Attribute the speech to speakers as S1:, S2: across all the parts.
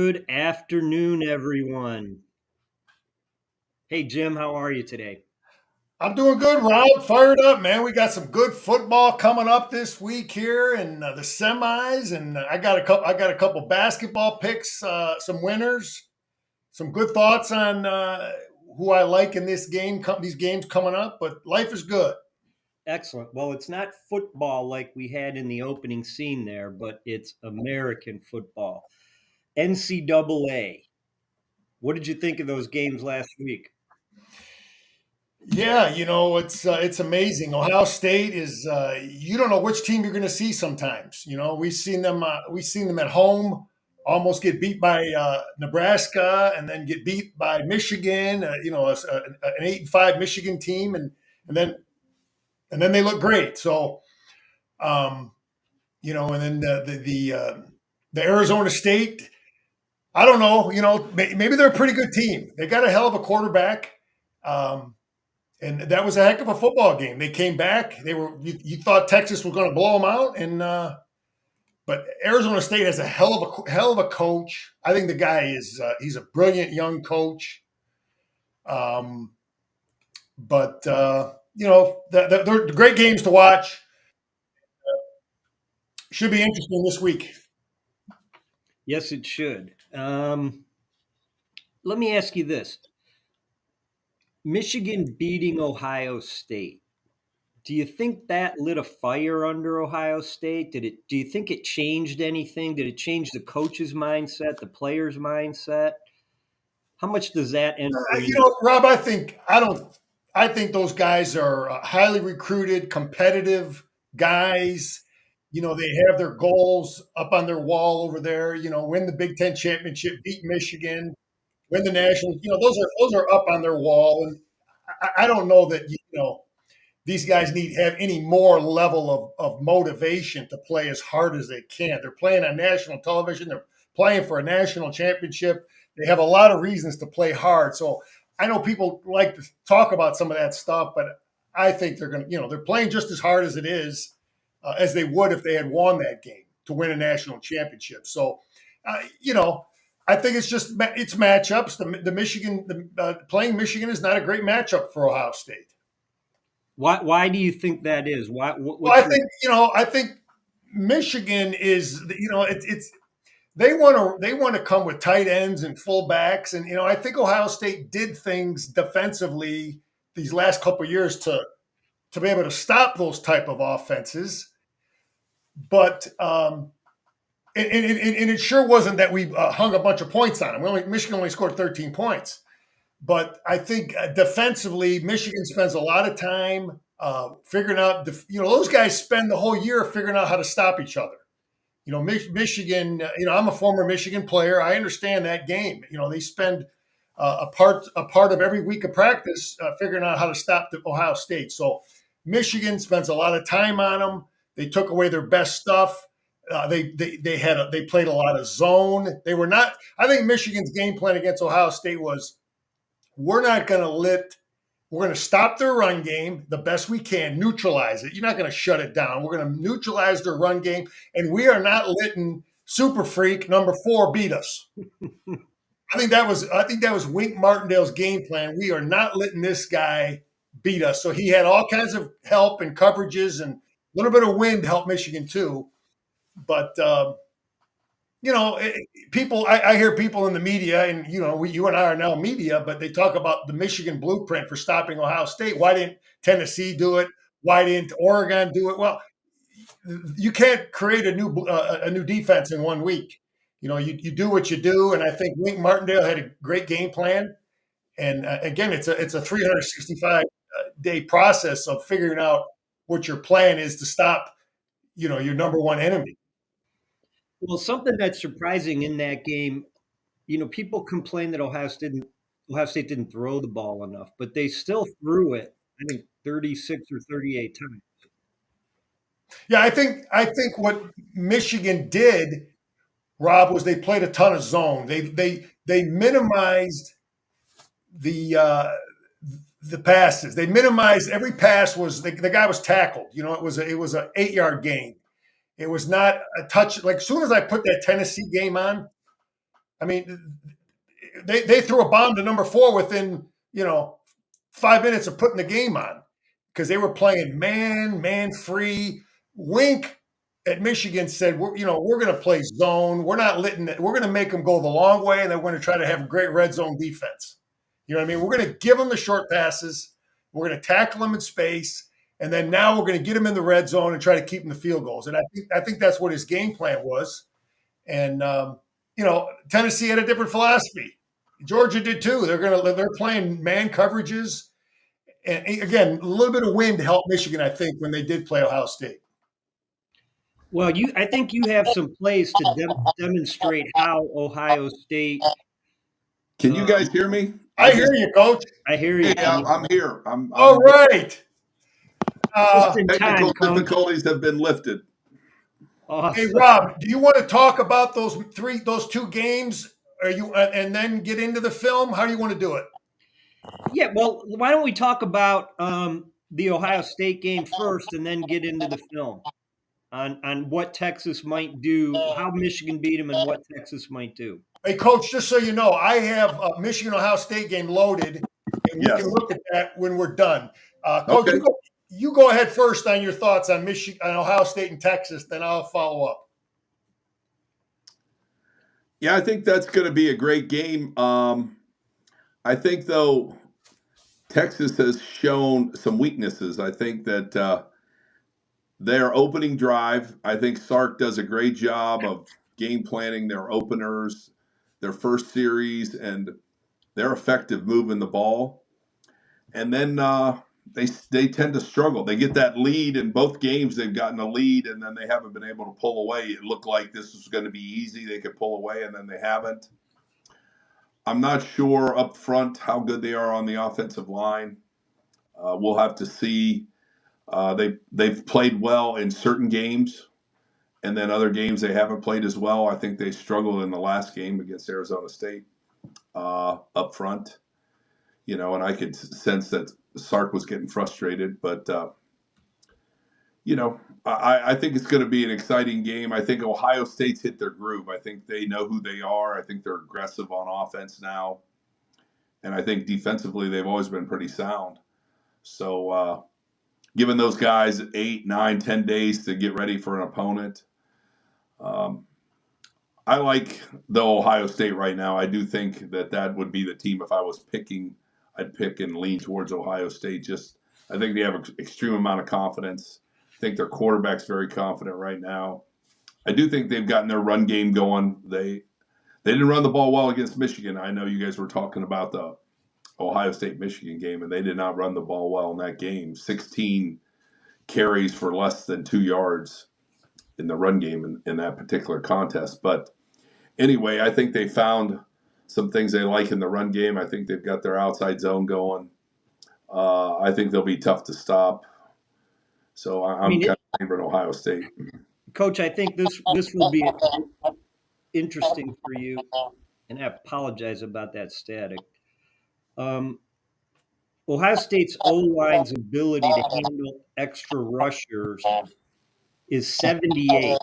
S1: Good afternoon, everyone. Hey, Jim, how are you today?
S2: I'm doing good, Rob. Fired up, man. We got some good football coming up this week here, and the semis. And I got a couple. I got a couple basketball picks, some winners, some good thoughts on who I like in this game. These games coming up, but life is good.
S1: Excellent. Well, it's not football like we had in the opening scene there, but it's American football. NCAA. What did you think of those games last week?
S2: Yeah, it's amazing. Ohio State is you don't know which team you're going to see sometimes. We've seen them at home almost get beat by Nebraska and then get beat by Michigan. An 8-5 Michigan team, and then and then they look great. So um, and then the Arizona State. I don't know. Maybe they're a pretty good team. They got a hell of a quarterback. Um, and that was a heck of a football game. They came back. You thought Texas was going to blow them out, and but Arizona State has a hell of a coach. I think the guy is he's a brilliant young coach. Um, but they're great games to watch. Should be interesting this week.
S1: Yes, it should. Let me ask you this. Michigan beating Ohio State. Do you think that lit a fire under Ohio State? Do you think it changed anything? Did it change the coach's mindset, the player's mindset? How much does that enter in?
S2: Rob, I think those guys are highly recruited, competitive guys. They have their goals up on their wall over there. Win the Big Ten championship, beat Michigan, win the national. Those are up on their wall, and I don't know that these guys need have any more level of motivation to play as hard as they can. They're playing on national television. They're playing for a national championship. They have a lot of reasons to play hard. So I know people like to talk about some of that stuff, but I think they're going to, they're playing just as hard as it is as they would if they had won that game to win a national championship. So, uh, you know, I think it's matchups. Playing Michigan is not a great matchup for Ohio State.
S1: Why do you think that is?
S2: Well,
S1: What's your
S2: I think Michigan is, it's they want to come with tight ends and fullbacks, and I think Ohio State did things defensively these last couple of years to be able to stop those type of offenses, but and it sure wasn't that we hung a bunch of points on them. Michigan only scored 13 points. But I think defensively, Michigan spends a lot of time figuring out. Those guys spend the whole year figuring out how to stop each other. Michigan. I'm a former Michigan player. I understand that game. They spend a part of every week of practice figuring out how to stop the Ohio State. So Michigan spends a lot of time on them. They took away their best stuff. They played a lot of zone. They were not. I think Michigan's game plan against Ohio State was we're not going to let we're going to stop their run game the best we can, neutralize it. You're not going to shut it down. We're going to neutralize their run game, and we are not letting Super Freak number 4 beat us. I think that was Wink Martindale's game plan. We are not letting this guy beat us. So he had all kinds of help and coverages, and a little bit of wind helped Michigan too. But people. I hear people in the media, and you and I are now media, but they talk about the Michigan blueprint for stopping Ohio State. Why didn't Tennessee do it? Why didn't Oregon do it? Well, you can't create a new defense in 1 week. You do what you do, and I think Wink Martindale had a great game plan. And again, it's a 365 day process of figuring out what your plan is to stop your number one enemy.
S1: well, something that's surprising in that game, people complain that Ohio State didn't throw the ball enough, but they still threw it, I think 36 or 38 times.
S2: Yeah, I think what Michigan did, Rob, was they played a ton of zone. They minimized the passes. They minimized every pass was the guy was tackled. It was an 8 yard gain. It was not a touch. Like as soon as I put that Tennessee game on, I mean, they threw a bomb to number 4 within 5 minutes of putting the game on because they were playing man free. Wink at Michigan said, we're going to play zone. We're not letting it. We're going to make them go the long way, and then we're going to try to have a great red zone defense. You know what I mean? We're going to give them the short passes. We're going to tackle them in space, and then now we're going to get them in the red zone and try to keep them the field goals. And I think that's what his game plan was. And Tennessee had a different philosophy. Georgia did too. They're playing man coverages, and again, a little bit of wind helped Michigan, I think, when they did play Ohio State.
S1: Well, I think you have some plays to demonstrate how Ohio State.
S3: Can you guys hear me?
S2: I hear you, Coach.
S1: I hear you.
S3: Yeah, I'm here.
S2: All right.
S1: Just in
S3: Technical
S1: time, Coach.
S3: difficulties have been lifted.
S1: Awesome.
S2: Hey, Rob, do you want to talk about those 2 games? And then get into the film? How do you want to do it?
S1: Yeah, well, why don't we talk about the Ohio State game first, and then get into the film on what Texas might do, how Michigan beat them, and what Texas might do.
S2: Hey, Coach, just so you know, I have a Michigan-Ohio State game loaded, and we can look at that when we're done. Coach,
S3: Okay.
S2: you go ahead first on your thoughts on Ohio State and Texas, then I'll follow up.
S3: Yeah, I think that's going to be a great game. I think, though, Texas has shown some weaknesses. I think that their opening drive, I think Sark does a great job of game planning their openers, their first series, and they're effective moving the ball. And then they tend to struggle. They get that lead in both games. They've gotten a lead, and then they haven't been able to pull away. It looked like this was going to be easy. They could pull away, and then they haven't. I'm not sure up front how good they are on the offensive line. We'll have to see. They've played well in certain games, and then other games they haven't played as well. I think they struggled in the last game against Arizona State up front. And I could sense that Sark was getting frustrated, but I think it's going to be an exciting game. I think Ohio State's hit their groove. I think they know who they are. I think they're aggressive on offense now, and I think defensively they've always been pretty sound. So, giving those guys 8, 9, 10 days to get ready for an opponent. I like the Ohio State right now. I do think that would be the team if I was picking. I'd pick and lean towards Ohio State. I think they have an extreme amount of confidence. I think their quarterback's very confident right now. I do think they've gotten their run game going. They didn't run the ball well against Michigan. I know you guys were talking about the Ohio State-Michigan game, and they did not run the ball well in that game. 16 carries for less than 2 yards in the run game in that particular contest. But anyway, I think they found some things they like in the run game. I think they've got their outside zone going. I think they'll be tough to stop. So I'm kind of favoring Ohio State.
S1: Coach, I think this will be interesting for you, and I apologize about that static. Ohio State's O-line's ability to handle extra rushers is 78,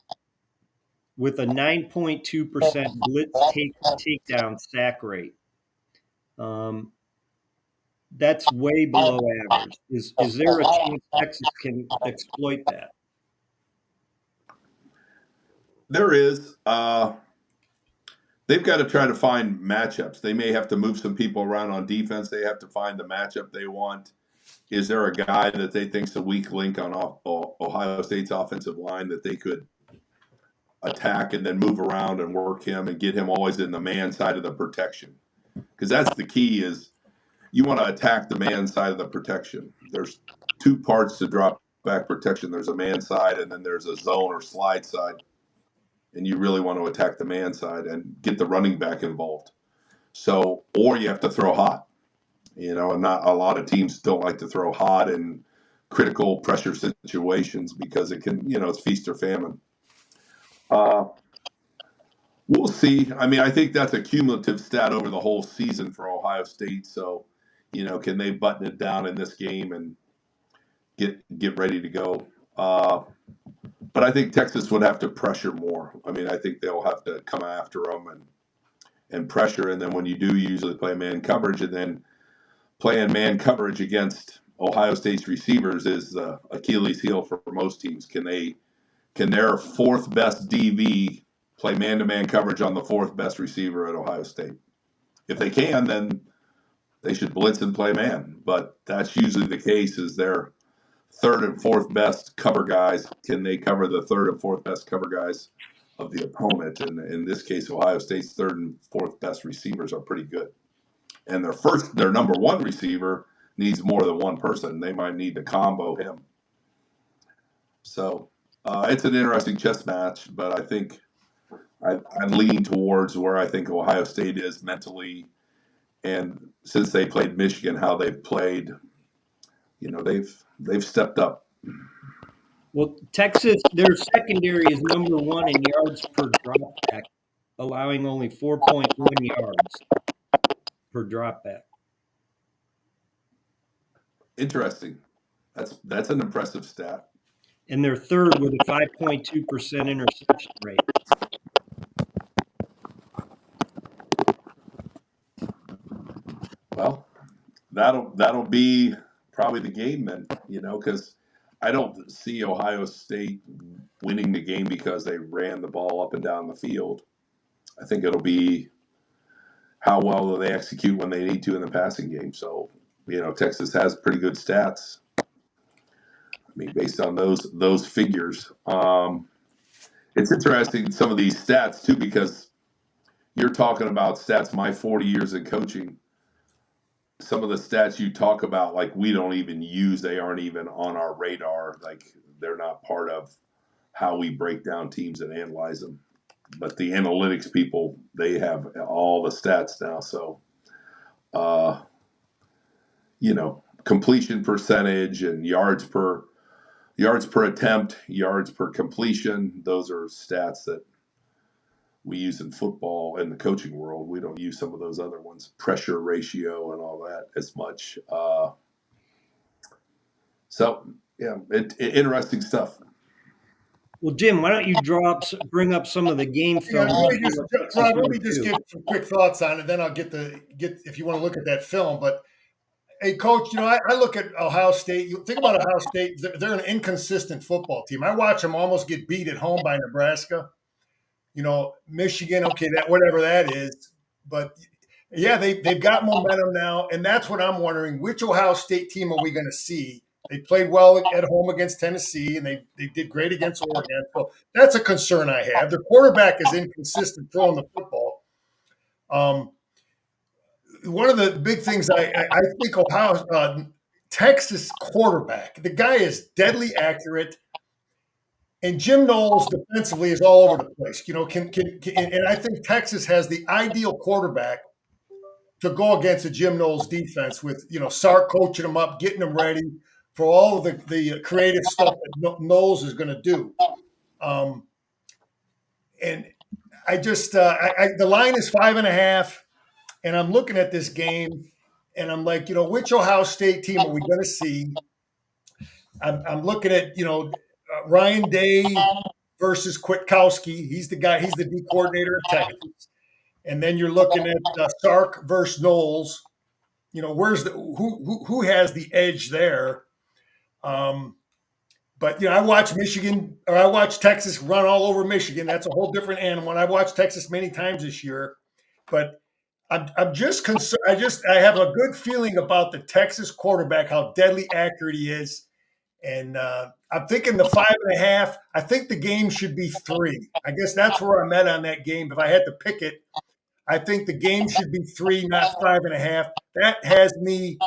S1: with a 9.2% blitz takedown sack rate. That's way below average. Is there a chance Texas can exploit that?
S3: There is. They've got to try to find matchups. They may have to move some people around on defense. They have to find the matchup they want. Is there a guy that they think's a weak link on Ohio State's offensive line that they could attack and then move around and work him and get him always in the man side of the protection? Because that's the key is you want to attack the man side of the protection. There's 2 parts to drop back protection. There's a man side and then there's a zone or slide side. And you really want to attack the man side and get the running back involved. So, or you have to throw hot, and not a lot of teams don't like to throw hot in critical pressure situations because it can, it's feast or famine. We'll see. I mean, I think that's a cumulative stat over the whole season for Ohio State. So, can they button it down in this game and get ready to go? But I think Texas would have to pressure more. I mean, I think they'll have to come after them and pressure. And then when you do, you usually play man coverage, and then playing man coverage against Ohio State's receivers is the Achilles heel for most teams. Can their fourth best DV play man-to-man coverage on the fourth best receiver at Ohio State? If they can, then they should blitz and play man. But that's usually the case, is their third and fourth best cover guys. Can they cover the third and fourth best cover guys of the opponent? And in this case, Ohio State's third and fourth best receivers are pretty good. And their number one receiver needs more than one person. They might need to combo him. So it's an interesting chess match, but I think I lean towards where I think Ohio State is mentally, and since they played Michigan, how they've played, they've stepped up.
S1: Well, Texas, their secondary is number one in yards per dropback, allowing only 4.1 yards per dropback.
S3: Interesting. That's an impressive stat.
S1: And they're third with a 5.2% interception rate.
S3: Well, that'll be probably the game then, because I don't see Ohio State winning the game because they ran the ball up and down the field. I think it'll be how well do they execute when they need to in the passing game. So, Texas has pretty good stats. I mean, based on those figures, it's interesting, some of these stats too, because you're talking about stats. My 40 years in coaching, some of the stats you talk about, like, we don't even use, they aren't even on our radar. Like, they're not part of how we break down teams and analyze them. But the analytics people, they have all the stats now. So, completion percentage and yards per attempt, yards per completion, those are stats that we use in football in the coaching world. We don't use some of those other ones, pressure ratio and all that as much. Interesting stuff.
S2: Well, Jim, why don't you bring up some of the game film? Let me just give some quick thoughts on it. Then I'll get if you want to look at that film. But hey, Coach, I look at Ohio State. You think about Ohio State; they're an inconsistent football team. I watch them almost get beat at home by Nebraska. Michigan, okay, that whatever that is, but yeah, they've got momentum now, and that's what I'm wondering. Which Ohio State team are we going to see? They played well at home against Tennessee, and they did great against Oregon. So that's a concern I have. Their quarterback is inconsistent throwing the football. One of the big things I think Texas quarterback, the guy is deadly accurate. And Jim Knowles defensively is all over the place. And I think Texas has the ideal quarterback to go against a Jim Knowles defense with, Sark coaching them up, getting them ready for all of the creative stuff that Knowles is going to do. And I just the line is 5.5, and I'm looking at this game, and I'm like, which Ohio State team are we going to see? I'm looking at, Ryan Day versus Kwiatkowski. He's the guy. He's the D coordinator of Texas. And then you're looking at Sark versus Knowles. Where's who has the edge there? But I watch Texas run all over Michigan. That's a whole different animal. And I've watched Texas many times this year. But I'm just concerned. I have a good feeling about the Texas quarterback, how deadly accurate he is. And I'm thinking the 5.5. I think the game should be 3. I guess that's where I'm at on that game. If I had to pick it, I think the game should be 3, not 5.5. That has me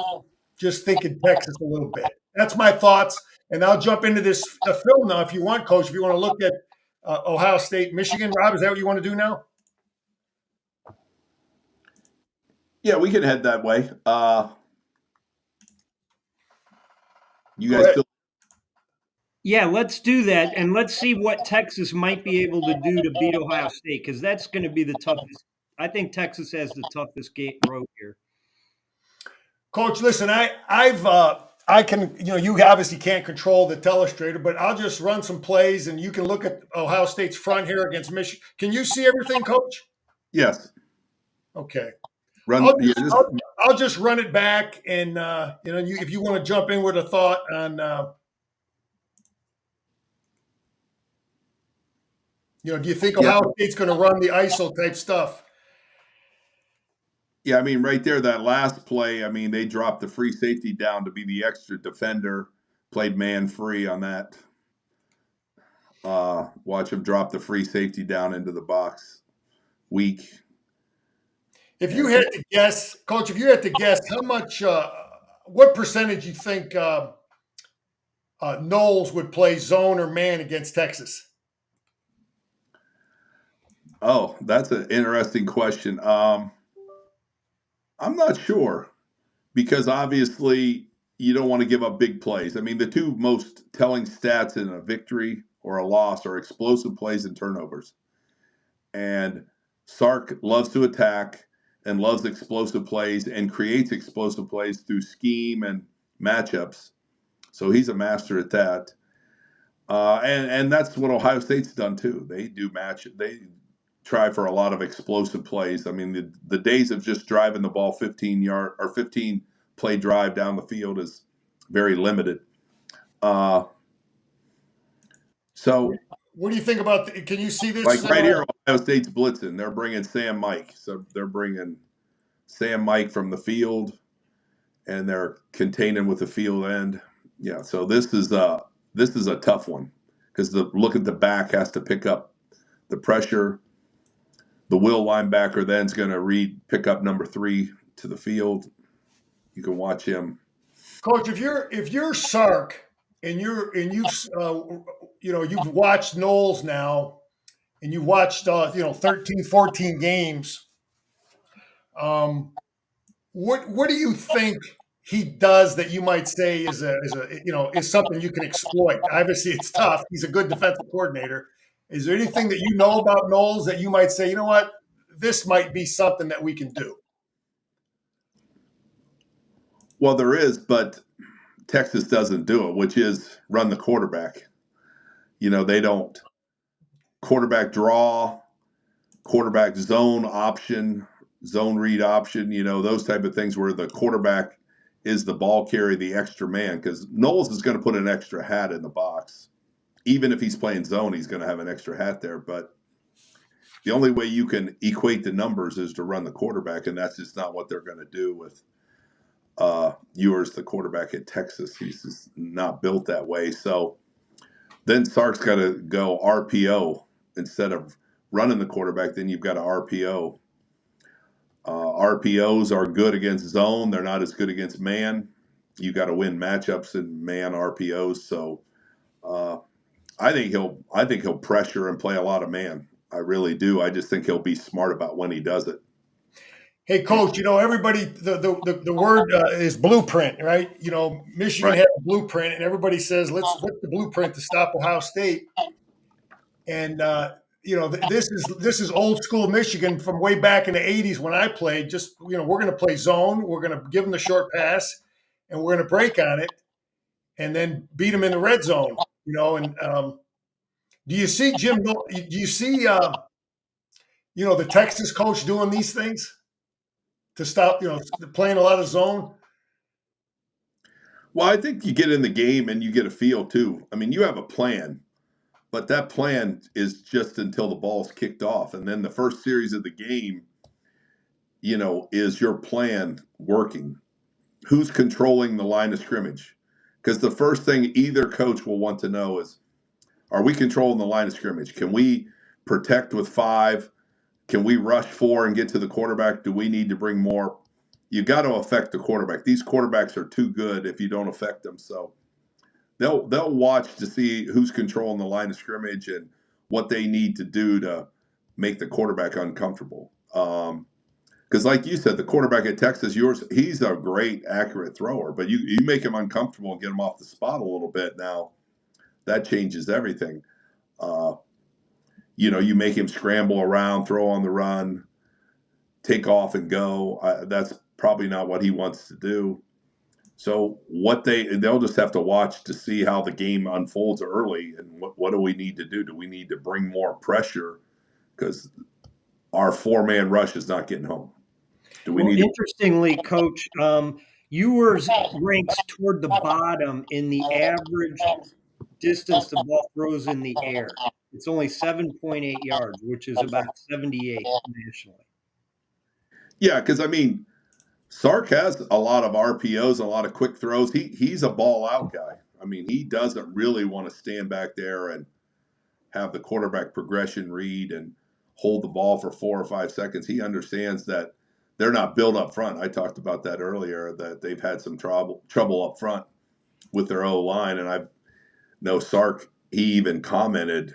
S2: just thinking Texas a little bit. That's my thoughts. And I'll jump into this film now if you want, Coach. If you want to look at Ohio State, Michigan. Rob, is that what you want to do now?
S3: Yeah, we can head that way. You guys still?
S1: Yeah, let's do that, and let's see what Texas might be able to do to beat Ohio State, because that's going to be the toughest. I think Texas has the toughest road here.
S2: Coach, listen, I can, you obviously can't control the telestrator, but I'll just run some plays, and you can look at Ohio State's front here against Michigan. Can you see everything, Coach?
S3: Yes.
S2: Okay.
S3: Run,
S2: I'll
S3: yeah,
S2: just
S3: just
S2: I'll just run it back, and if you want to jump in with a thought on do you think
S3: yeah,
S2: Ohio State's going to run the ISO type stuff?
S3: yeah. I mean, right there, that last play. I mean, they dropped the free safety down to be the extra defender. Played man free on that. Watch him drop the free safety down into the box. Weak.
S2: If you
S3: And
S2: had to guess, Coach, if you had to guess, how much, what percentage you think Knowles would play zone or man against Texas?
S3: oh, that's an interesting question. I'm not sure because obviously you don't want to give up big plays. I mean, the two most telling stats in a victory or a loss are explosive plays and turnovers. And Sark loves to attack and loves explosive plays and creates explosive plays through scheme and matchups. So he's a master at that. And that's what Ohio State's done too. They try for a lot of explosive plays. I mean, the days of just driving the ball 15 yard or 15 play drive down the field is very limited. Uh, so
S2: What do you think about? Can you see
S3: like
S2: this?
S3: right here, Ohio State's blitzing. They're bringing Sam Mike. So they're bringing Sam Mike from the field, and they're containing with the field end. Yeah. So this is a tough one because the look at the back has to pick up the pressure. The will linebacker then is going to pick up number 3 to the field. You can watch him.
S2: Coach, if you're Sark and you've watched Knowles now and you've watched 13, 14 games, what do you think he does that you might say is something you can exploit? Obviously, it's tough. He's a good defensive coordinator. Is there anything that you know about Knowles that you might say, you know what, this might be something that we can do?
S3: Well, there is, but Texas doesn't do it, which is run the quarterback. They don't quarterback draw, quarterback zone option, zone read option, those type of things where the quarterback is the ball carrier, the extra man, because Knowles is going to put an extra hat in the box. Even if he's playing zone, he's going to have an extra hat there. But the only way you can equate the numbers is to run the quarterback, and that's just not what they're going to do with Ewers, the quarterback at Texas. He's just not built that way. So then Sark's got to go RPO instead of running the quarterback. Then you've got to RPO. RPOs are good against zone. They're not as good against man. You got to win matchups in man RPOs. So uh, I think he'll pressure and play a lot of man. I really do. I just think he'll be smart about when he does it.
S2: Hey, Coach, everybody, the word is blueprint, right? Michigan
S3: Right.
S2: had a blueprint, and everybody says, what's the blueprint to stop Ohio State? And this is old school Michigan from way back in the '80s when I played. Just we're going to play zone, we're going to give them the short pass, and we're going to break on it, and then beat them in the red zone. And do you see Jim? Do you see the Texas coach doing these things to stop playing a lot of zone?
S3: Well, I think you get in the game and you get a feel too. I mean, you have a plan, but that plan is just until the ball's kicked off. And then the first series of the game, is your plan working? Who's controlling the line of scrimmage? Because the first thing either coach will want to know is, are we controlling the line of scrimmage? Can we protect with 5? Can we rush 4 and get to the quarterback? Do we need to bring more? You got to affect the quarterback. These quarterbacks are too good if you don't affect them. So they'll watch to see who's controlling the line of scrimmage and what they need to do to make the quarterback uncomfortable. Because, like you said, the quarterback at Texas, he's a great, accurate thrower, but you make him uncomfortable and get him off the spot a little bit. Now that changes everything. Uh, you make him scramble around, throw on the run, take off and go. That's probably not what he wants to do. So they'll just have to watch to see how the game unfolds early, and what do we need to do? Do we need to bring more pressure because our 4-man rush is not getting home? Do we
S1: Well,
S3: need to?
S1: interestingly, Coach, yours ranks toward the bottom in the average distance the ball throws in the air. It's only 7.8 yards, which is about 78 nationally.
S3: Yeah, because I mean, Sark has a lot of RPOs, a lot of quick throws. He's a ball out guy. I mean, he doesn't really want to stand back there and have the quarterback progression read and hold the ball for 4 or 5 seconds. He understands that they're not built up front. I talked about that earlier, that they've had some trouble up front with their O line, and I know Sark. He even commented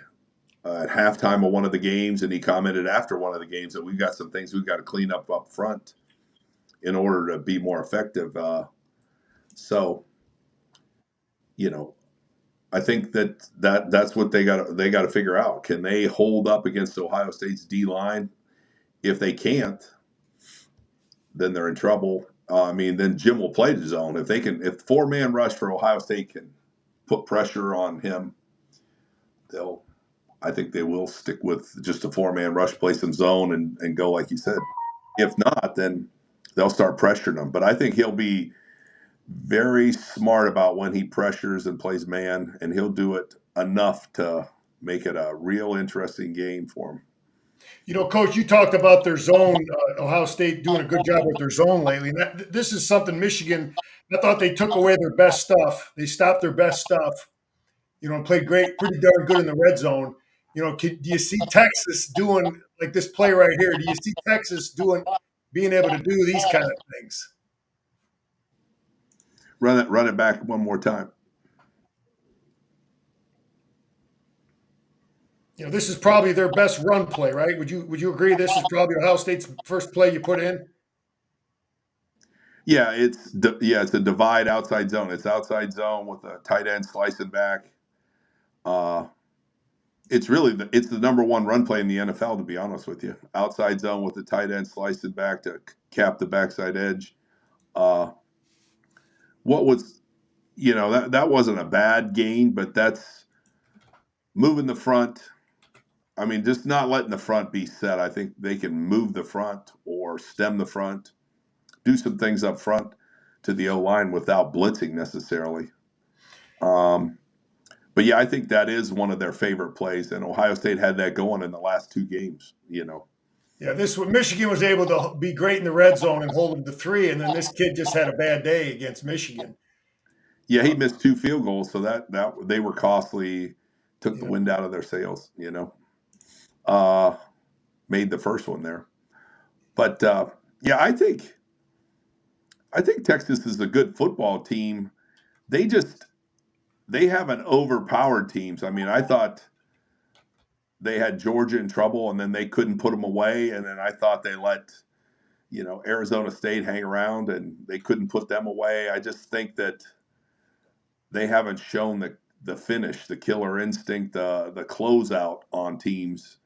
S3: at halftime of one of the games, and he commented after one of the games that we've got some things we've got to clean up front in order to be more effective. So, you know, I think that's what they got to figure out. Can they hold up against Ohio State's D line? If they can't, then they're in trouble. I mean, then Jim will play the zone. If 4-man rush for Ohio State can put pressure on him, I think they will stick with just a 4-man rush, play some zone, and go like you said. If not, then they'll start pressuring him. But I think he'll be very smart about when he pressures and plays man, and he'll do it enough to make it a real interesting game for him.
S2: Coach, you talked about their zone. Ohio State doing a good job with their zone lately. And this is something Michigan. I thought they took away their best stuff. They stopped their best stuff. And played pretty darn good in the red zone. Do you see Texas doing like this play right here? Do you see Texas being able to do these kind of things?
S3: Run it back one more time.
S2: This is probably their best run play, right? Would you agree? This is probably Ohio State's first play you put in.
S3: Yeah, it's a divide outside zone. It's outside zone with a tight end slicing back. It's the number one run play in the NFL, to be honest with you. Outside zone with the tight end slicing back to cap the backside edge. What was, that wasn't a bad gain, but that's moving the front. I mean, just not letting the front be set. I think they can move the front or stem the front, do some things up front to the O-line without blitzing necessarily. But yeah, I think that is one of their favorite plays, and Ohio State had that going in the last 2 games.
S2: Yeah, Michigan was able to be great in the red zone and hold them to 3, and then this kid just had a bad day against Michigan.
S3: Yeah, he missed 2 field goals, so that they were costly. Took the wind out of their sails. Made the first one there, but yeah, I think Texas is a good football team. They haven't overpowered teams. I mean, I thought they had Georgia in trouble, and then they couldn't put them away, and then I thought they let Arizona State hang around, and they couldn't put them away. I just think that they haven't shown the finish, the killer instinct, the closeout on teams.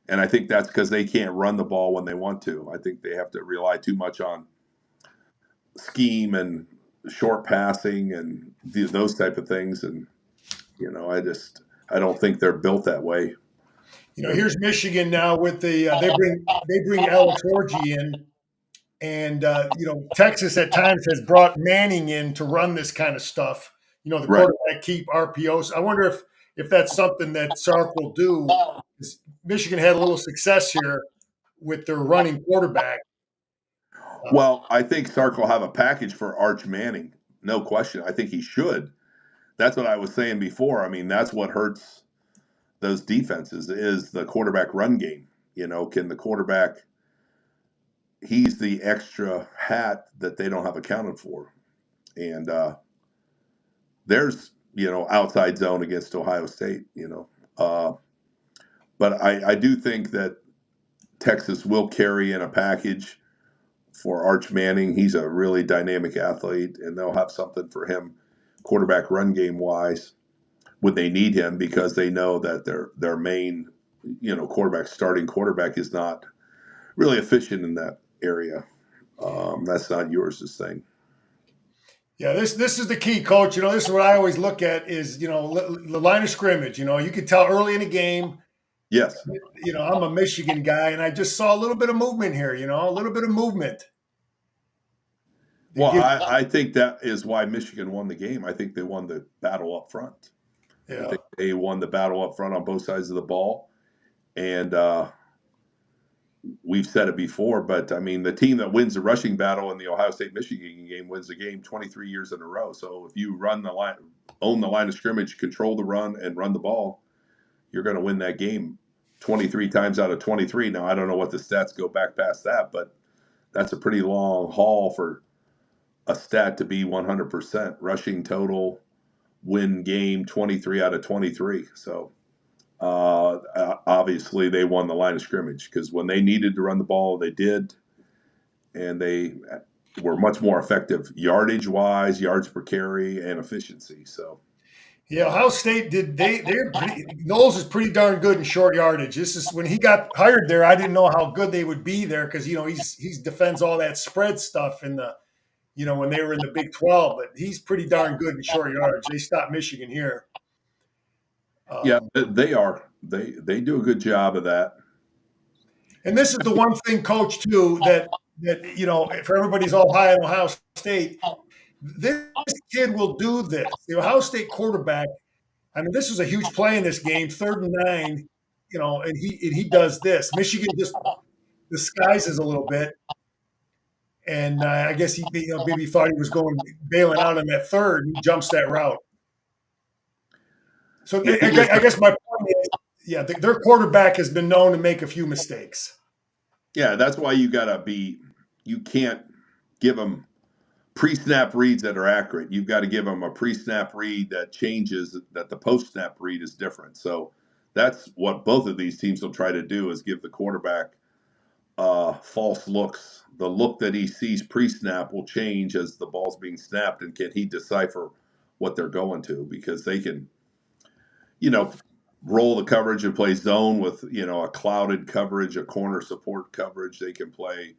S3: And I think that's because they can't run the ball when they want to. I think they have to rely too much on scheme and short passing and those type of things. And, I don't think they're built that way.
S2: Here's Michigan now with the they bring Alex Orji in, and Texas at times has brought Manning in to run this kind of stuff. The
S3: Right.
S2: quarterback keep RPOs. I wonder if that's something that Sark will do. Michigan had a little success here with their running quarterback.
S3: Well, I think Sark will have a package for Arch Manning. No question. I think he should. That's what I was saying before. I mean, that's what hurts those defenses is the quarterback run game. Can the quarterback, he's the extra hat that they don't have accounted for. And there's, outside zone against Ohio State, but I do think that Texas will carry in a package for Arch Manning. He's a really dynamic athlete, and they'll have something for him quarterback run game wise when they need him, because they know that their main, starting quarterback is not really efficient in that area. That's not yours thing.
S2: Yeah, this is the key, Coach. This is what I always look at is, the line of scrimmage. You can tell early in the game.
S3: Yes.
S2: I'm a Michigan guy, and I just saw a little bit of movement here, a little bit of movement. They
S3: Well,
S2: give,
S3: I think that is why Michigan won the game. I think they won the battle up front. I
S2: yeah.
S3: think they won the battle up front on both sides of the ball. And we've said it before, but I mean, the team that wins the rushing battle in the Ohio State Michigan game wins the game 23 years in a row. So if you run the line, own the line of scrimmage, control the run, and run the ball, you're going to win that game 23 times out of 23. Now, I don't know what the stats go back past that, but that's a pretty long haul for a stat to be 100% rushing total, win game 23 out of 23. So obviously they won the line of scrimmage because when they needed to run the ball, they did, and they were much more effective yardage wise, yards per carry, and efficiency. So
S2: Yeah, Ohio State did they're pretty Knowles is pretty darn good in short yardage. This is when he got hired there, I didn't know how good they would be there because he's defends all that spread stuff in the when they were in the Big 12, but he's pretty darn good in short yardage. They stopped Michigan here.
S3: yeah,
S2: Um,
S3: they are. They do a good job of that.
S2: and this is the one thing, Coach, too, that for everybody's all high on Ohio State, this kid will do this. The Ohio State quarterback. I mean, this was a huge play in this game, 3rd and 9. And he does this. Michigan just disguises a little bit, and I guess he maybe thought he was going bailing out on that third. And he jumps that route. So I guess my point is, yeah, their quarterback has been known to make a few mistakes.
S3: Yeah, that's why you can't give them pre-snap reads that are accurate. You've got to give them a pre-snap read that changes, that the post-snap read is different. So that's what both of these teams will try to do, is give the quarterback false looks. The look that he sees pre-snap will change as the ball's being snapped, and can he decipher what they're going to? Because they can, roll the coverage and play zone with, a clouded coverage, a corner support coverage. They can play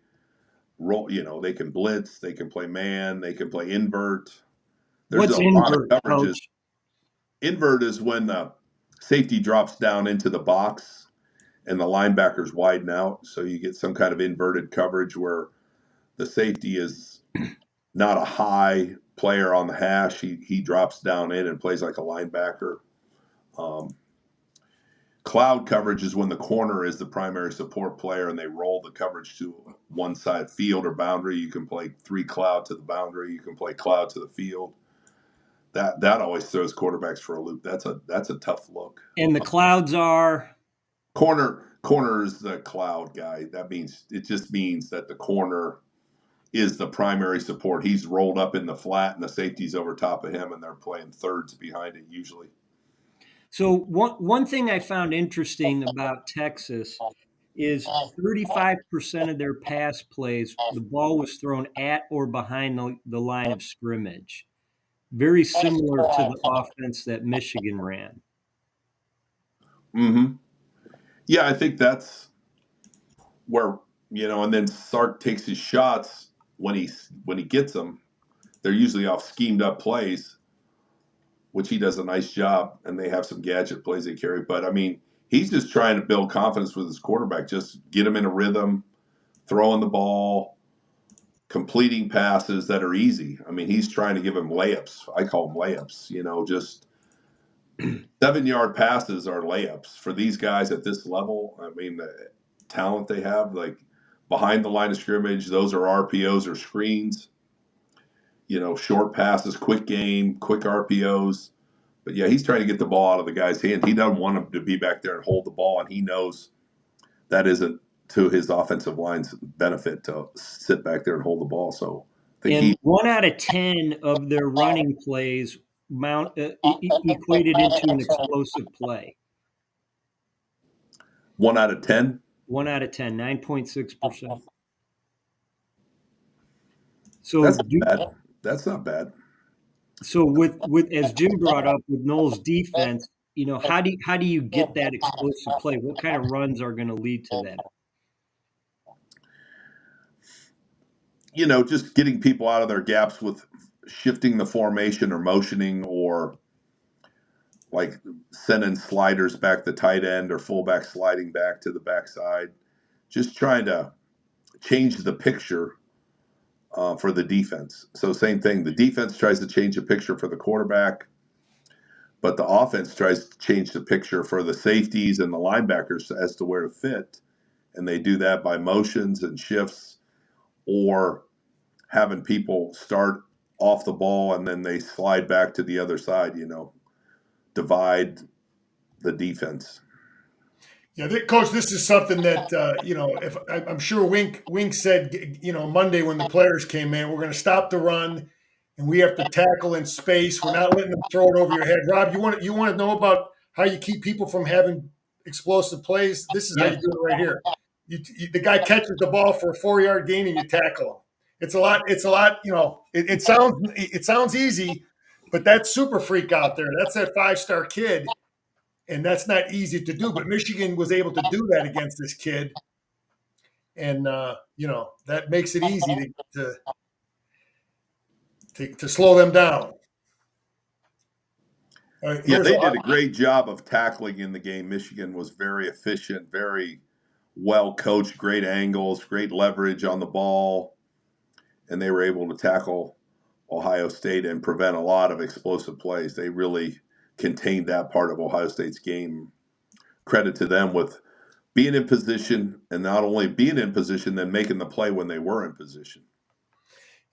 S3: roll, they can blitz, they can play man, they can play invert. There's
S1: What's
S3: a lot of
S1: invert,
S3: coverages.
S1: coach?
S3: Invert is when the safety drops down into the box and the linebackers widen out. So you get some kind of inverted coverage where the safety is not a high player on the hash. He drops down in and plays like a linebacker. Um, Cloud coverage is when the corner is the primary support player and they roll the coverage to one side field or boundary. You can play 3 cloud to the boundary. You can play cloud to the field. That always throws quarterbacks for a loop. That's a tough look.
S1: And the clouds are
S3: Corner is the cloud guy. It just means that the corner is the primary support. He's rolled up in the flat and the safety's over top of him and they're playing thirds behind it usually.
S1: so one thing I found interesting about Texas is 35% of their pass plays, the ball was thrown at or behind the line of scrimmage. Very similar to the offense that Michigan ran.
S3: Mm-hmm. Yeah, I think that's where, and then Sark takes his shots when he gets them. They're usually off schemed up plays, which he does a nice job, and they have some gadget plays they carry. But I mean, he's just trying to build confidence with his quarterback, just get him in a rhythm, throwing the ball, completing passes that are easy. I mean, he's trying to give him layups. I call them layups, just 7-yard passes are layups for these guys at this level. I mean, the talent they have, like behind the line of scrimmage, those are RPOs or screens. Short passes, quick game, quick RPOs. But yeah, he's trying to get the ball out of the guy's hand. He doesn't want him to be back there and hold the ball, and he knows that isn't to his offensive line's benefit to sit back there and hold the ball. So I think
S1: And 1 out of 10 of their running plays equated into an explosive play.
S3: 1 out of 10.
S1: 1 out of 10, 9.6%. So
S3: That's not bad.
S1: So with as Jim brought up with Noel's defense, how do you get that explosive play? What kind of runs are going to lead to that?
S3: Just getting people out of their gaps with shifting the formation or motioning, or like sending sliders back the tight end or fullback sliding back to the backside. Just trying to change the picture for the defense. So same thing. The defense tries to change the picture for the quarterback, but the offense tries to change the picture for the safeties and the linebackers as to where to fit. And they do that by motions and shifts or having people start off the ball and then they slide back to the other side, divide the defense.
S2: Yeah, Coach, this is something that if I'm sure Wink said, Monday when the players came in, we're going to stop the run, and we have to tackle in space. We're not letting them throw it over your head. Rob, you want to know about how you keep people from having explosive plays? This is how you
S1: Yeah.
S2: do it right here. The guy catches the ball for a 4-yard gain, and you tackle him. It's a lot. It's a lot. It sounds easy, but that's super freak out there. That's that 5-star kid. And that's not easy to do. But Michigan was able to do that against this kid, and that makes it easy to slow them down.
S3: Yeah, they did a great job of tackling in the game. Michigan was very efficient, very well coached, great angles, great leverage on the ball, and they were able to tackle Ohio State and prevent a lot of explosive plays. They really contained that part of Ohio State's game. Credit to them with being in position, and not only being in position, then making the play when they were in position.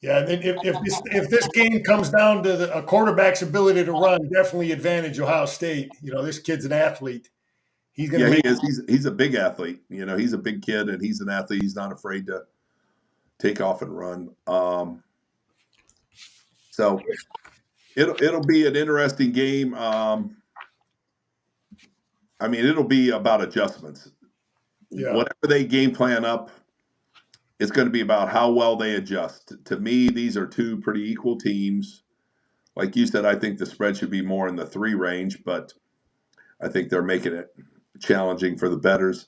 S2: Yeah, and if this game comes down to a quarterback's ability to run, definitely advantage Ohio State. This kid's an athlete. He's going to
S3: Yeah,
S2: make.
S3: he is. He's a big athlete. He's a big kid, and he's an athlete. He's not afraid to take off and run. So it'll be an interesting game. It'll be about adjustments.
S2: Yeah.
S3: Whatever they game plan up, it's going to be about how well they adjust. To me, these are two pretty equal teams. Like you said, I think the spread should be more in the 3 range, but I think they're making it challenging for the bettors.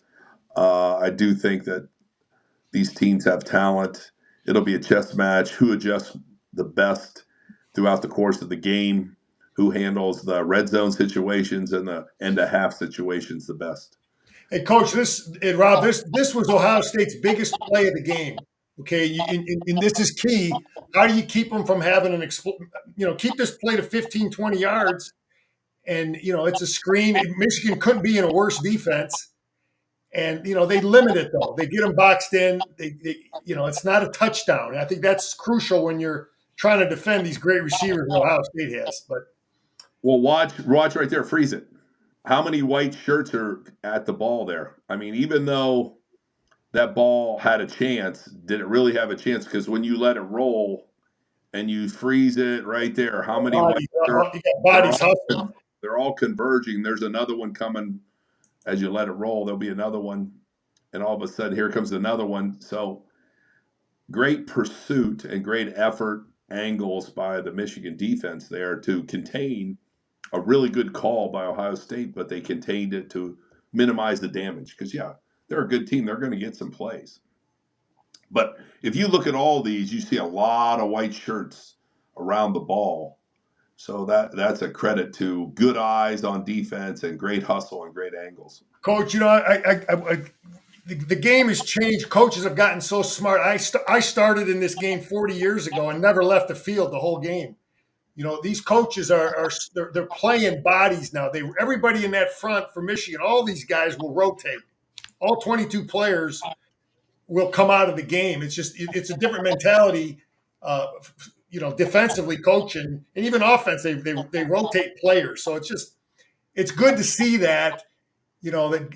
S3: I do think that these teams have talent. It'll be a chess match. Who adjusts the best throughout the course of the game? Who handles the red zone situations and the end of half situations the best?
S2: Hey, Coach, Rob, this was Ohio State's biggest play of the game. Okay, and this is key. How do you keep them from having keep this play to 15, 20 yards? And, it's a screen. Michigan couldn't be in a worse defense. And, they limit it, though. They get them boxed in. It's not a touchdown. And I think that's crucial when you're trying to defend these great receivers that Ohio State has.
S3: Well, watch right there. Freeze it. How many white shirts are at the ball there? Even though that ball had a chance, did it really have a chance? Because when you let it roll and you freeze it right there, how many white shirts? They're all converging. There's another one coming as you let it roll. There'll be another one, and all of a sudden, here comes another one. So great pursuit and great effort angles by the Michigan defense there to contain a really good call by Ohio State, but they contained it to minimize the damage. Because, yeah, they're a good team. They're going to get some plays. But if you look at all these, you see a lot of white shirts around the ball. So that's a credit to good eyes on defense and great hustle and great angles.
S2: Coach, the game has changed. Coaches have gotten so smart. I started in this game 40 years ago and never left the field the whole game. These coaches they're playing bodies now. Everybody in that front for Michigan, all these guys will rotate. All 22 players will come out of the game. It's a different mentality. Defensively coaching and even offense, they rotate players. So it's good to see that. That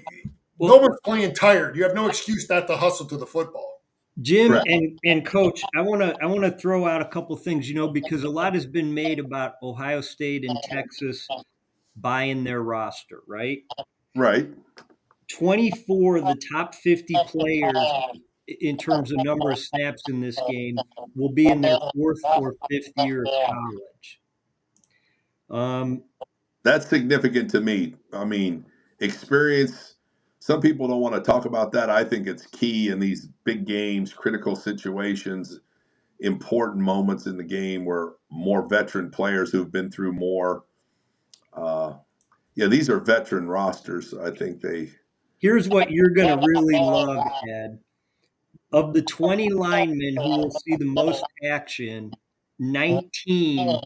S2: no one's playing tired. You have no excuse not to hustle to the football.
S1: Jim and Coach, I want to throw out a couple things, because a lot has been made about Ohio State and Texas buying their roster, right?
S3: Right.
S1: 24 of the top 50 players in terms of number of snaps in this game will be in their 4th or 5th year of college.
S3: That's significant to me. Experience. Some people don't want to talk about that. I think it's key in these big games, critical situations, important moments in the game where more veteran players who've been through more. These are veteran rosters. I think
S1: Here's what you're going to really love, Ed. Of the 20 linemen who will see the most action, 19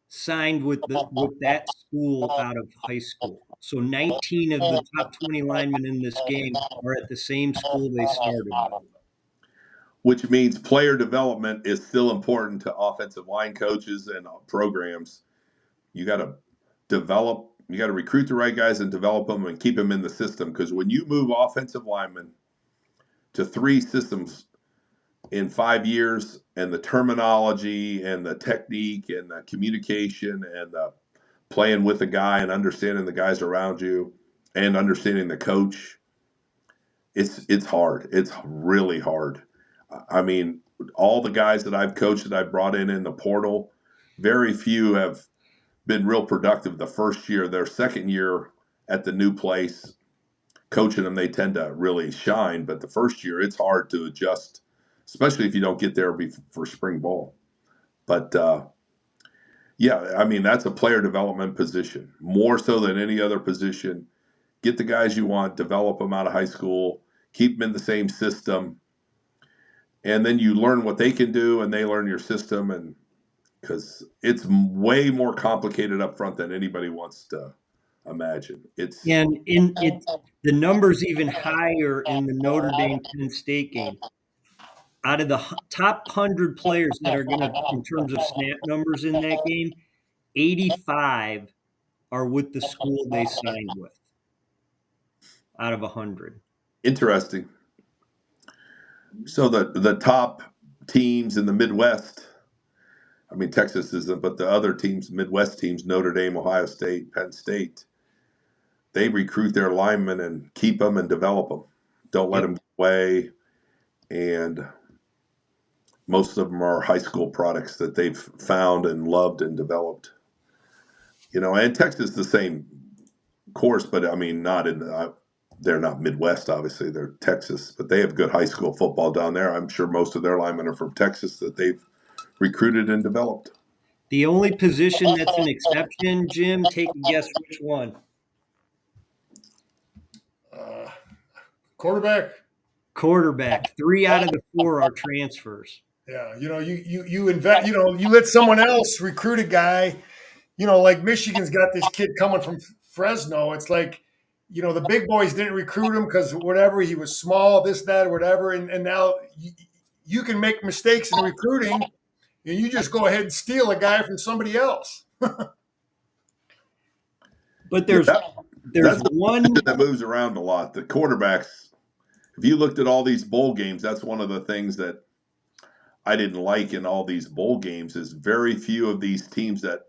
S1: signed with that school out of high school. So 19 of the top 20 linemen in this game are at the same school they started with.
S3: which means player development is still important to offensive line coaches and programs. You got to you got to recruit the right guys and develop them and keep them in the system. Because when you move offensive linemen to 3 systems in 5 years, and the terminology and the technique and the communication and the playing with the guy and understanding the guys around you and understanding the coach, it's hard. It's really hard. I mean, all the guys that I've coached that I've brought in the portal, very few have been real productive the first year. Their second year at the new place, coaching them, they tend to really shine. But the first year, it's hard to adjust, especially if you don't get there for spring ball. But yeah, I mean, that's a player development position, more so than any other position. Get the guys you want, develop them out of high school, keep them in the same system, and then you learn what they can do and they learn your system. And because it's way more complicated up front than anybody wants to imagine.
S1: And the numbers even higher in the Notre Dame Penn State game. Out of the top 100 players that are going to, in terms of snap numbers in that game, 85 are with the school they signed with out of 100.
S3: Interesting. So the top teams in the Midwest, I mean, Texas isn't, but the other teams, Midwest teams, Notre Dame, Ohio State, Penn State, they recruit their linemen and keep them and develop them. Don't let them get away. And most of them are high school products that they've found and loved and developed. And Texas the same course, but I mean, not in the, they're not Midwest, obviously. They're Texas, but they have good high school football down there. I'm sure most of their linemen are from Texas that they've recruited and developed.
S1: The only position that's an exception, Jim, take a guess which one?
S2: Quarterback.
S1: Quarterback. 3 out of the 4 are transfers.
S2: Yeah, you invent. You let someone else recruit a guy. Like Michigan's got this kid coming from Fresno. It's like, the big boys didn't recruit him because whatever, he was small, this, that, or whatever. And now you can make mistakes in recruiting, and you just go ahead and steal a guy from somebody else.
S1: But there's
S3: That's
S1: one
S3: that moves around a lot. The quarterbacks, if you looked at all these bowl games, that's one of the things that I didn't like in all these bowl games is very few of these teams that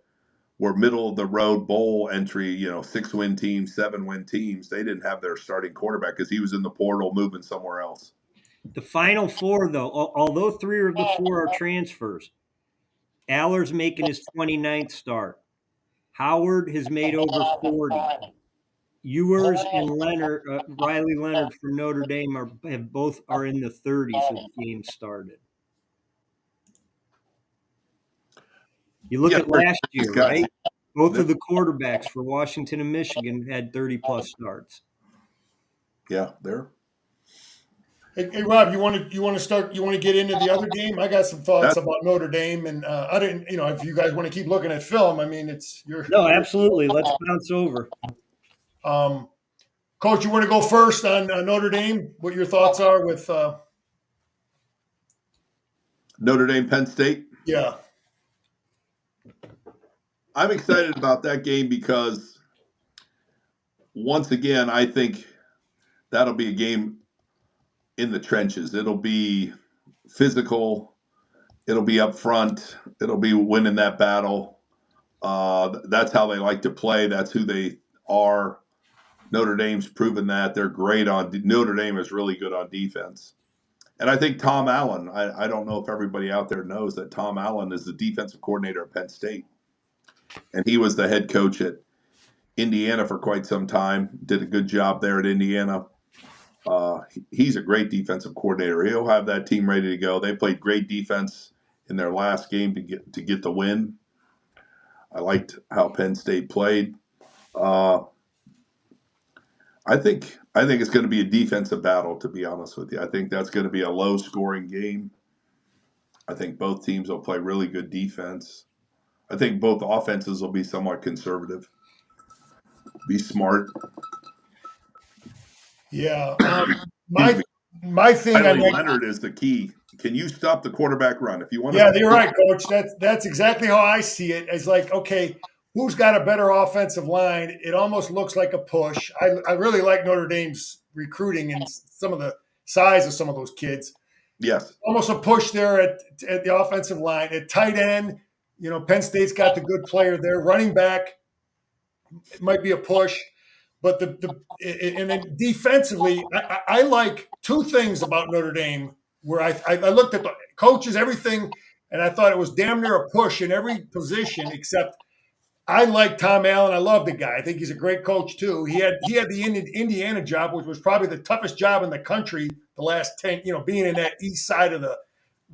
S3: were middle of the road bowl entry, 6-win teams, 7-win teams. They didn't have their starting quarterback because he was in the portal moving somewhere else.
S1: the final 4, though, although 3 of the 4 are transfers. Aller's making his 29th start. Howard has made over 40. Ewers and Riley Leonard from Notre Dame are in the 30s of games started. You look at last year, right? Both of the quarterbacks for Washington and Michigan had 30-plus starts.
S3: Yeah, there.
S2: Hey, Rob, you want to start? You want to get into the other game? I got some thoughts about Notre Dame, and I didn't. If you guys want to keep looking at film, I mean, it's your.
S1: No, absolutely. Let's bounce over.
S2: Coach, you want to go first on Notre Dame? What your thoughts are with
S3: Notre Dame, Penn State?
S2: Yeah.
S3: I'm excited about that game because, once again, I think that'll be a game in the trenches. It'll be physical. It'll be up front. It'll be winning that battle. That's how they like to play. That's who they are. Notre Dame's proven that. They're great Notre Dame is really good on defense. And I think Tom Allen, I don't know if everybody out there knows that Tom Allen is the defensive coordinator at Penn State. And he was the head coach at Indiana for quite some time. Did a good job there at Indiana. He's a great defensive coordinator. He'll have that team ready to go. They played great defense in their last game to get the win. I liked how Penn State played. I think I think it's going to be a defensive battle, to be honest with you. I think that's going to be a low scoring game. I think both teams will play really good defense. I think both offenses will be somewhat conservative, be smart.
S2: Yeah.
S3: Excuse
S2: My
S3: me.
S2: my thing I
S3: Riley
S2: make.
S3: Leonard is the key. Can you stop the quarterback run? If you want
S2: Yeah,
S3: to,
S2: you're right, Coach. That's exactly how I see it. It's like, okay, who's got a better offensive line? It almost looks like a push. I really like Notre Dame's recruiting and some of the size of some of those kids.
S3: yes,
S2: Almost a push there at the offensive line. At tight end, Penn State's got the good player there. Running back, it might be a push. But and then defensively, I like two things about Notre Dame where I looked at the coaches, everything, and I thought it was damn near a push in every position except I like Tom Allen. I love the guy. I think he's a great coach too. He had the Indiana job, which was probably the toughest job in the country the last 10, being in that east side of the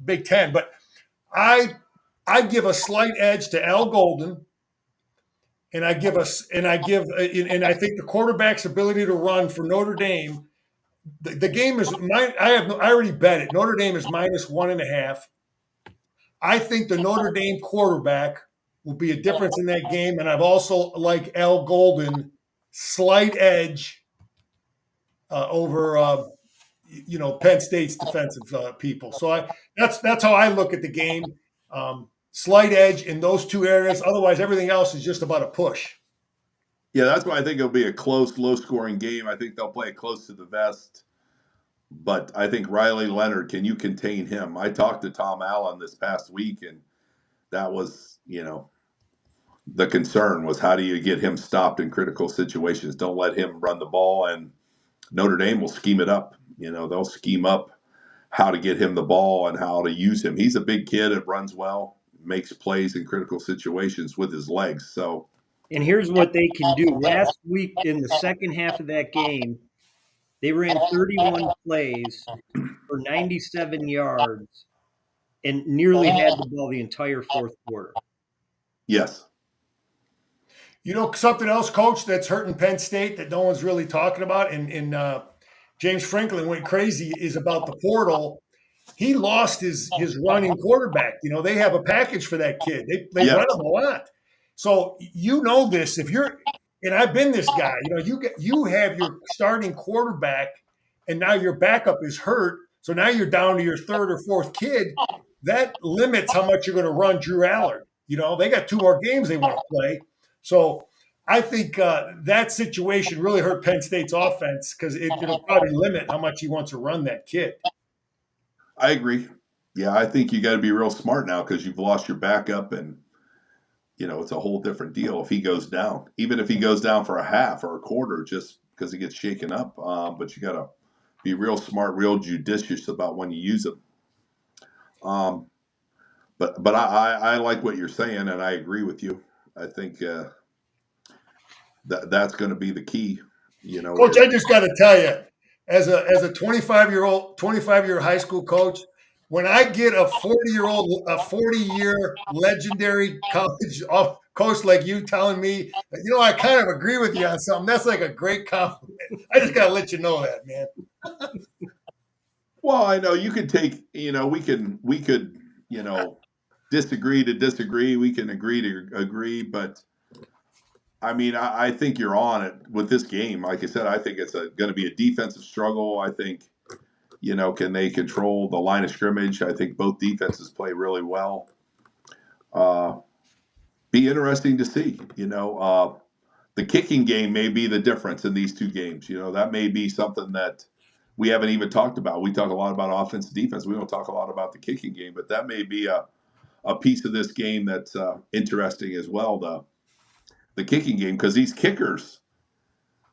S2: Big Ten. But I I give a slight edge to Al Golden, and I think the quarterback's ability to run for Notre Dame. The game is mine. I already bet it. Notre Dame is -1.5. I think the Notre Dame quarterback will be a difference in that game, and I've also like Al Golden slight edge over Penn State's defensive people. So that's how I look at the game. Slight edge in those two areas. Otherwise, everything else is just about a push.
S3: yeah, that's why I think it'll be a close, low-scoring game. I think they'll play it close to the vest. But I think Riley Leonard, can you contain him? I talked to Tom Allen this past week, and that was, the concern was how do you get him stopped in critical situations? Don't let him run the ball, and Notre Dame will scheme it up. They'll scheme up how to get him the ball and how to use him. He's a big kid that runs well, makes plays in critical situations with his legs. So,
S1: And here's what they can do. Last week in the second half of that game, they ran 31 plays for 97 yards and nearly had the ball the entire fourth quarter.
S3: yes.
S2: Something else, Coach, that's hurting Penn State that no one's really talking about, and James Franklin went crazy, is about the portal. He lost his running quarterback. They have a package for that kid. They
S3: Yes.
S2: run him a lot. So this if you're, and I've been this guy. You have your starting quarterback, and now your backup is hurt. So now you're down to your third or fourth kid. That limits how much you're going to run Drew Allard. They got two more games they want to play. So I think that situation really hurt Penn State's offense because it'll probably limit how much he wants to run that kid.
S3: I agree. Yeah, I think you got to be real smart now because you've lost your backup, and it's a whole different deal if he goes down. Even if he goes down for a half or a quarter, just because he gets shaken up. But you got to be real smart, real judicious about when you use him. But I like what you're saying, and I agree with you. I think that's going to be the key.
S2: Coach, I just got to tell you, as a 25-year high school coach, when I get a 40-year legendary college coach like you telling me, I kind of agree with you on something, that's like a great compliment. I just got to let you know that, man.
S3: Well, I know you could take, we could, disagree to disagree. We can agree to agree, but I mean, I think you're on it with this game. Like I said, I think it's going to be a defensive struggle. I think, can they control the line of scrimmage? I think both defenses play really well. Be interesting to see. The kicking game may be the difference in these two games. That may be something that we haven't even talked about. We talk a lot about offense and defense. We don't talk a lot about the kicking game, but that may be a piece of this game that's interesting as well. The kicking game, because these kickers,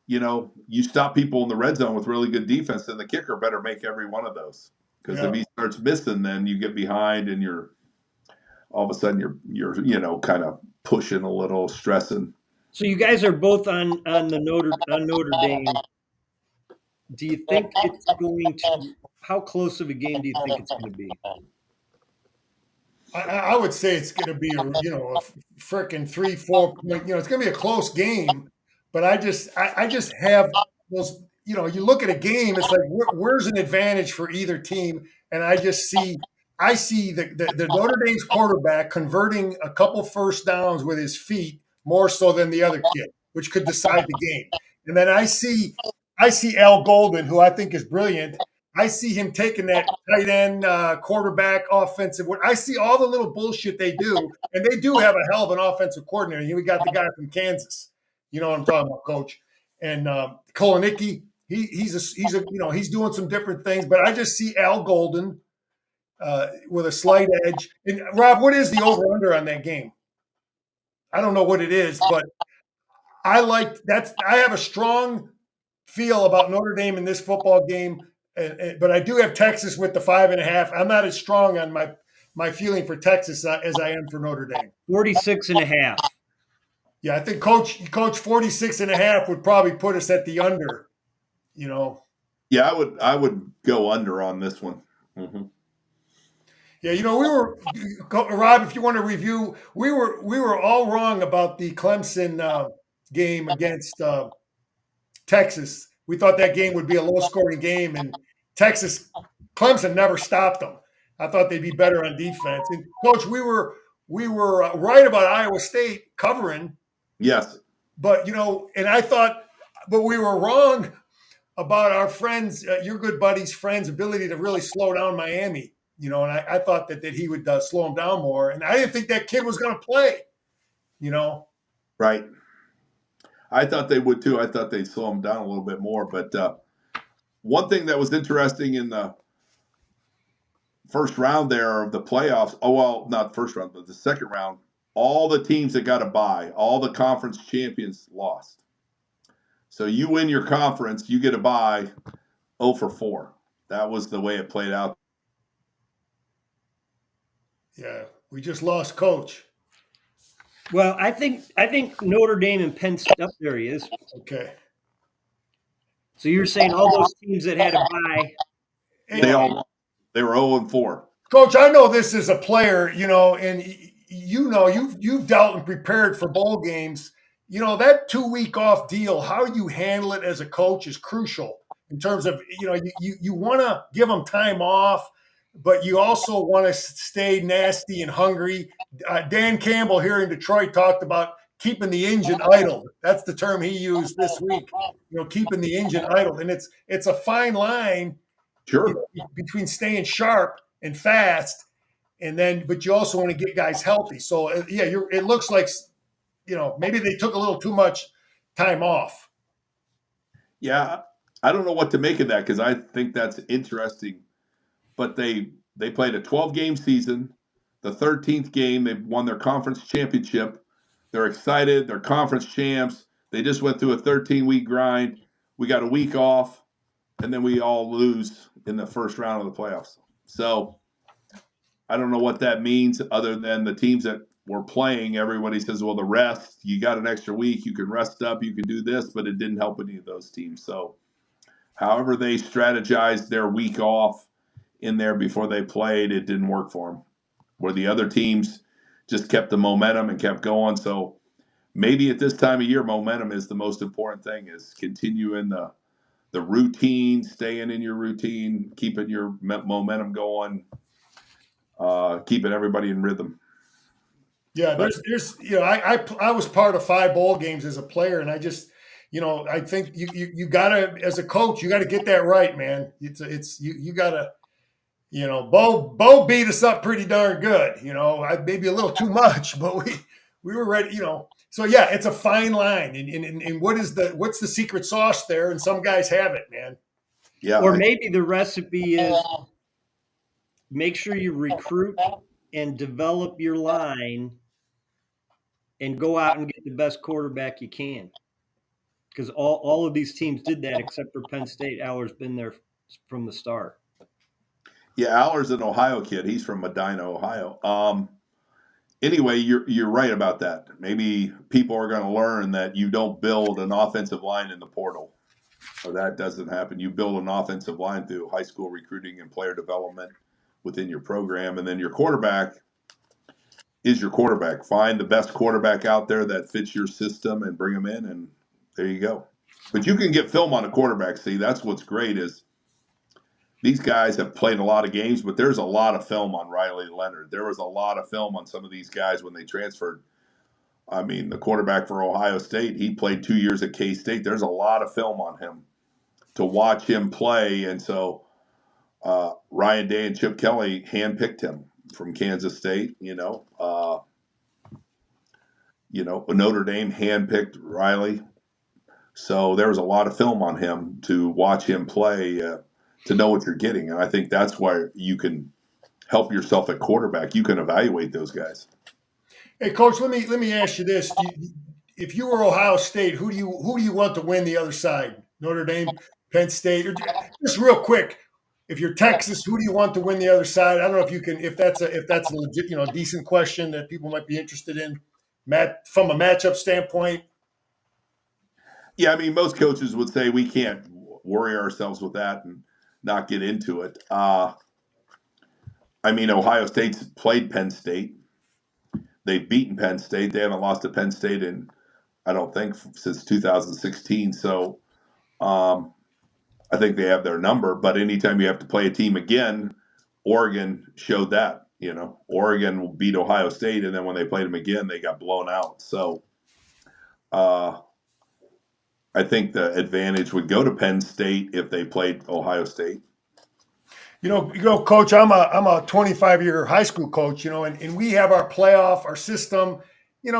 S3: you stop people in the red zone with really good defense, then the kicker better make every one of those. Because if he starts missing, then you get behind, and you're all of a sudden you're kind of pushing a little, stressing.
S1: So you guys are both on Notre Dame. Do you think it's going to? How close of a game do you think it's going to be?
S2: I would say it's going to be a freaking 3-4 point. It's going to be a close game, but I just have those. you look at a game, it's like where's an advantage for either team, and I see the Notre Dame's quarterback converting a couple first downs with his feet more so than the other kid, which could decide the game. And then I see Al Golden, who I think is brilliant. I see him taking that tight end quarterback offensive. I see all the little bullshit they do, and they do have a hell of an offensive coordinator. Here we got the guy from Kansas. You know what I'm talking about, Coach. And Kolonicki, he's doing some different things, but I just see Al Golden with a slight edge. And Rob, what is the over under on that game? I don't know what it is, but I have a strong feel about Notre Dame in this football game, but I do have Texas with the 5.5. I'm not as strong on my feeling for Texas as I am for Notre Dame.
S1: 46.5.
S2: Yeah, I think Coach 46.5 would probably put us at the under.
S3: Yeah, I would go under on this one. Mm-hmm.
S2: Yeah, we were, Rob, if you want to review, we were all wrong about the Clemson game against Texas. We thought that game would be a low-scoring game, and Clemson never stopped them. I thought they'd be better on defense. And Coach, we were right about Iowa State covering.
S3: Yes,
S2: but but we were wrong about our friends, your good buddy's friends' ability to really slow down Miami. And I thought that he would slow him down more. And I didn't think that kid was going to play,
S3: Right. I thought they would too. I thought they'd slow him down a little bit more. But one thing that was interesting in the first round there of the playoffs, not first round, but the second round, all the teams that got a bye, all the conference champions lost. So you win your conference, you get a bye 0 for 4. That was the way it played out.
S2: Yeah, we just lost Coach.
S1: Well, I think Notre Dame and Penn State. Up there he is.
S2: Okay.
S1: So you're saying all those teams that had a bye,
S3: they were 0 and 4.
S2: Coach, I know this is a player, and you've dealt and prepared for bowl games. That 2-week off deal, how you handle it as a coach is crucial in terms of, you want to give them time off, but you also want to stay nasty and hungry. Dan Campbell here in Detroit talked about keeping the engine idle. That's the term he used this week, keeping the engine idle. And it's a fine line between staying sharp and fast, but you also want to get guys healthy. So, it looks like, maybe they took a little too much time off.
S3: Yeah, I don't know what to make of that because I think that's interesting. But they played a 12-game season. The 13th game, they won their conference championship. They're excited. They're conference champs. They just went through a 13-week grind. We got a week off, and then we all lose in the first round of the playoffs. So I don't know what that means other than the teams that were playing. Everybody says, well, the rest, you got an extra week. You can rest up. You can do this, but it didn't help any of those teams. So however they strategized their week off in there before they played, it didn't work for them. Where the other teams just kept the momentum and kept going. So maybe at this time of year, momentum is the most important thing, is continuing the routine, staying in your routine, keeping your momentum going, keeping everybody in rhythm.
S2: Yeah, there's I was part of 5 bowl games as a player, and I just I think you gotta, as a coach, you gotta get that right, man. You gotta. Bo beat us up pretty darn good. Maybe a little too much, but we were ready. So yeah, it's a fine line. And what's the secret sauce there? And some guys have it, man.
S1: Yeah. Or maybe the recipe is make sure you recruit and develop your line, and go out and get the best quarterback you can. Because all of these teams did that except for Penn State. Aller's been there from the start.
S3: Yeah, Aller's an Ohio kid. He's from Medina, Ohio. Anyway, you're right about that. Maybe people are going to learn that you don't build an offensive line in the portal. So that doesn't happen. You build an offensive line through high school recruiting and player development within your program. And then your quarterback is your quarterback. Find the best quarterback out there that fits your system and bring them in, and there you go. But you can get film on a quarterback. See, that's what's great is these guys have played a lot of games, but there's a lot of film on Riley Leonard. There was a lot of film on some of these guys when they transferred. I mean, the quarterback for Ohio State, he played 2 years at K-State. There's a lot of film on him to watch him play. And so Ryan Day and Chip Kelly handpicked him from Kansas State. Notre Dame handpicked Riley. So there was a lot of film on him to watch him play, to know what you're getting. And I think that's why you can help yourself at quarterback. You can evaluate those guys.
S2: Hey, Coach, let me ask you this: if you were Ohio State, who do you want to win the other side? Notre Dame, Penn State, or just real quick, if you're Texas, who do you want to win the other side? I don't know if that's a legit, decent question that people might be interested in, from a matchup standpoint.
S3: Yeah, I mean, most coaches would say we can't worry ourselves with that and not get into it. I mean, Ohio State's played Penn State. They've beaten Penn State. They haven't lost to Penn State in, I don't think, since 2016. So I think they have their number. But anytime you have to play a team again, Oregon showed that. Oregon beat Ohio State, and then when they played them again, they got blown out. So I think the advantage would go to Penn State if they played Ohio State.
S2: Coach, I'm a 25-year high school coach, and we have our playoff, our system,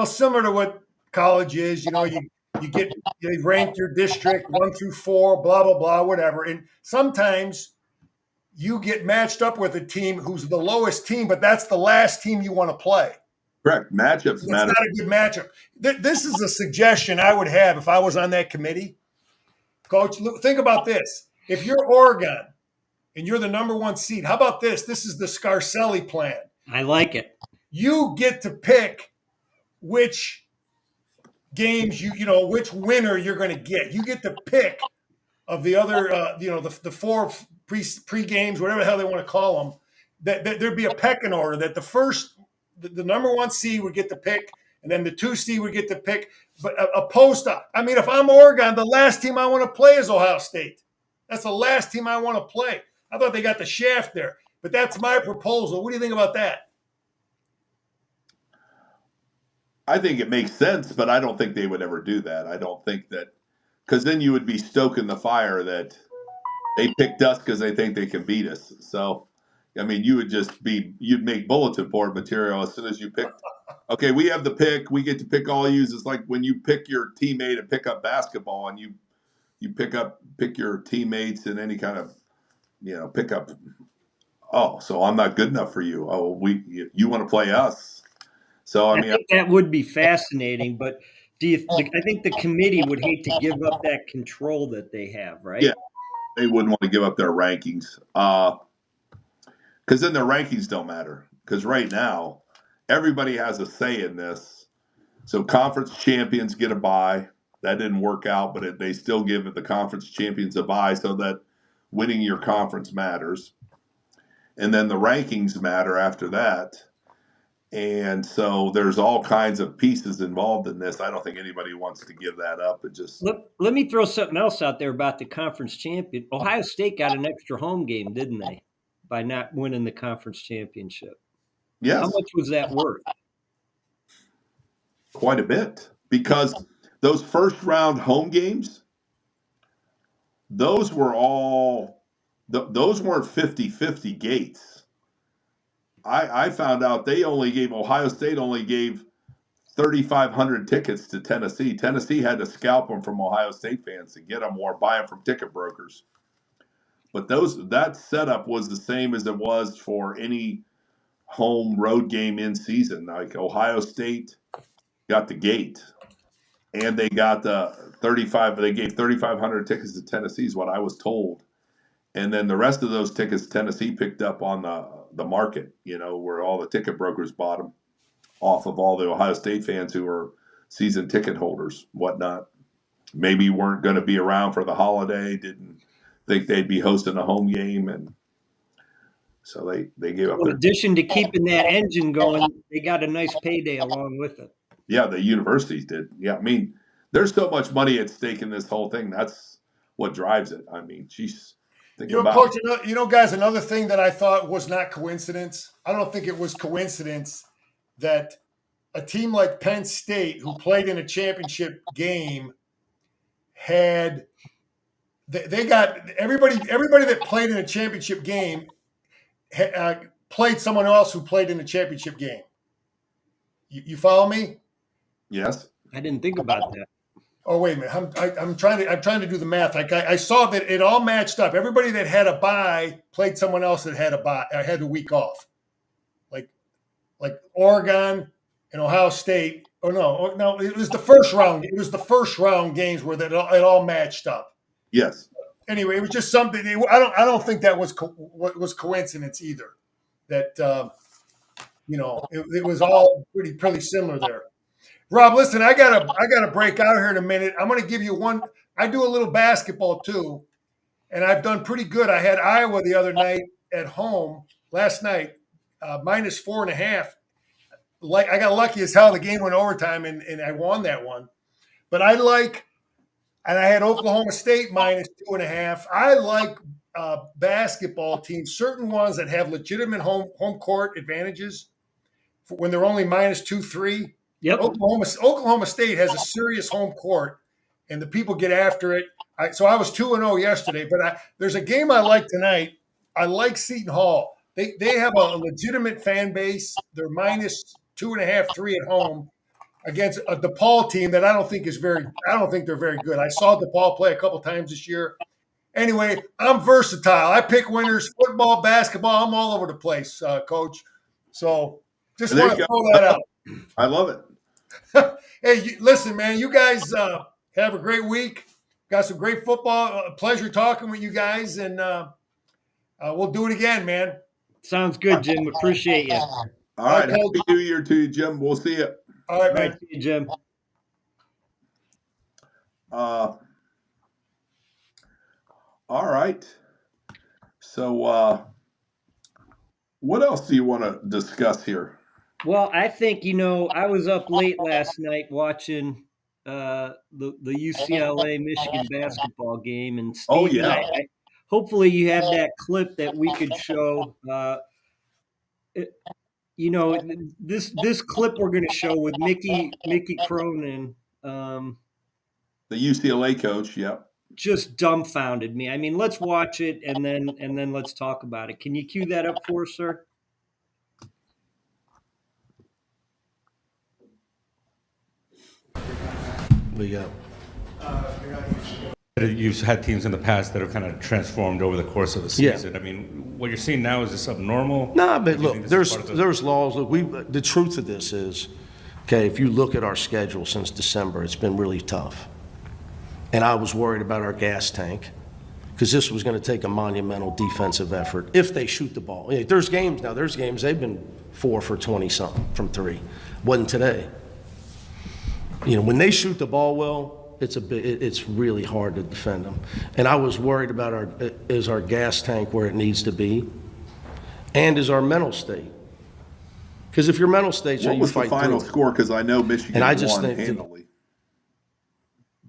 S2: similar to what college is. You rank your district 1 through 4, blah blah blah, whatever. And sometimes you get matched up with a team who's the lowest team, but that's the last team you want to play.
S3: Correct. Matchups matter.
S2: It's not a good matchup. This is a suggestion I would have if I was on that committee. Coach, think about this. If you're Oregon and you're the number 1 seed, how about this? This is the Scarcelli plan.
S1: I like it.
S2: You get to pick which games which winner you're going to get. You get to pick of the other, the 4 pre games, whatever the hell they want to call them. That there'd be a pecking order. That the number 1 seed would get to pick, and then the 2 seed would get to pick. But opposed to, if I'm Oregon, the last team I want to play is Ohio State. That's the last team I want to play. I thought they got the shaft there, but that's my proposal. What do you think about that?
S3: I think it makes sense, but I don't think they would ever do that. I don't think that, because then you would be stoking the fire that they picked us because they think they can beat us. So, I mean, you'd make bulletin board material as soon as you pick. Okay, we have the pick. We get to pick all yous. It's like when you pick your teammate and pick up basketball, and you pick your teammates in any kind of, pick up. Oh, so I'm not good enough for you. Oh, you want to play us. So I
S1: think that would be fascinating, but I think the committee would hate to give up that control that they have, right?
S3: Yeah, they wouldn't want to give up their rankings, because then their rankings don't matter. Because right now, everybody has a say in this. So conference champions get a bye. That didn't work out, but they still give the conference champions a bye, so that winning your conference matters. And then the rankings matter after that. And so there's all kinds of pieces involved in this. I don't think anybody wants to give that up.
S1: Let me throw something else out there about the conference champion. Ohio State got an extra home game, didn't they, by not winning the conference championship?
S3: Yes.
S1: How much was that worth?
S3: Quite a bit, because those first round home games, those weren't 50-50 gates. I found out Ohio State only gave 3,500 tickets to Tennessee. Tennessee had to scalp them from Ohio State fans to get them, or buy them from ticket brokers. But that setup was the same as it was for any home road game in season. Like Ohio State got the gate, and they got they gave 3,500 tickets to Tennessee is what I was told. And then the rest of those tickets Tennessee picked up on the market, where all the ticket brokers bought them off of all the Ohio State fans who were season ticket holders, whatnot. Maybe weren't going to be around for the holiday, didn't think they'd be hosting a home game, and so they gave up.
S1: In addition to keeping that engine going, they got a nice payday along with it.
S3: Yeah, the universities did. Yeah, I mean, there's so much money at stake in this whole thing. That's what drives it. I mean, geez, think about
S2: Coach, guys, another thing that I thought was not coincidence. I don't think it was coincidence that a team like Penn State, who played in a championship game, they got everybody that played in a championship game played someone else who played in a championship game. You follow me?
S3: Yes.
S1: I didn't think about that.
S2: Oh, wait a minute. I'm trying to do the math. I saw that it all matched up. Everybody that had a bye played someone else that had had a week off, like Oregon and Ohio State. Oh no, it was the first round. It was the first round games where it all matched up.
S3: Yes.
S2: Anyway, it was just something. I don't think that was coincidence either. That it was all pretty similar there. Rob, listen, I gotta break out here in a minute. I'm gonna give you one. I do a little basketball too, and I've done pretty good. I had Iowa the other night at home last night, -4.5. I got lucky as hell. The game went overtime, and I won that one. But and I had Oklahoma State -2.5. I like basketball teams, certain ones that have legitimate home court advantages when they're only -2, 3.
S1: Yep.
S2: Oklahoma State has a serious home court, and the people get after it. So I was 2-0 yesterday, but there's a game I like tonight. I like Seton Hall. They have a legitimate fan base. They're -2.5, 3 at home against a DePaul team that I don't think they're very good. I saw DePaul play a couple times this year. Anyway, I'm versatile. I pick winners, football, basketball. I'm all over the place, Coach. So just want to throw that out.
S3: I love it.
S2: Hey, listen, man, you guys have a great week. Got some great football. A pleasure talking with you guys, and we'll do it again, man.
S1: Sounds good, Jim. Appreciate you.
S3: All right. Happy New Year to you, Jim. We'll see you.
S2: All right, man.
S1: See you, Jim.
S3: All right. So what else do you want to discuss here?
S1: Well, I think, I was up late last night watching the UCLA Michigan basketball game, and Steve,
S3: Oh, yeah.
S1: hopefully you have that clip that we could show. This clip we're going to show with Mickey Cronin,
S3: The UCLA coach, yeah.
S1: just dumbfounded me. I mean, let's watch it and then let's talk about it. Can you cue that up for us, sir?
S4: You've had teams in the past that have kind of transformed over the course of the season.
S5: Yeah.
S4: I mean, what you're seeing now, is this abnormal?
S5: No, but
S4: Do you
S5: look,
S4: think this is part of the-
S5: there's laws. Look, the truth of this is, okay, if you look at our schedule since December, it's been really tough. And I was worried about our gas tank because this was going to take a monumental defensive effort if they shoot the ball. Yeah, there's games, they've been 4 for 20-something from 3. Wasn't today. When they shoot the ball well, it's really hard to defend them. And I was worried about is our gas tank where it needs to be, and is our mental state. Because if your mental state's
S3: What
S5: you
S3: was the
S5: fight
S3: final
S5: through it.
S3: score? Because I know Michigan
S5: And I just
S3: won
S5: think
S3: handily.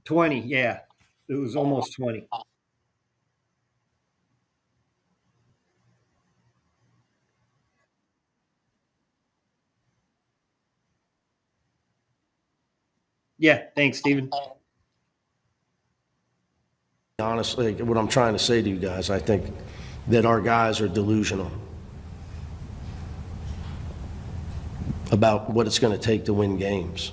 S1: 20, yeah. It was almost 20. Yeah, thanks, Stephen.
S5: Honestly, what I'm trying to say to you guys, I think that our guys are delusional about what it's going to take to win games.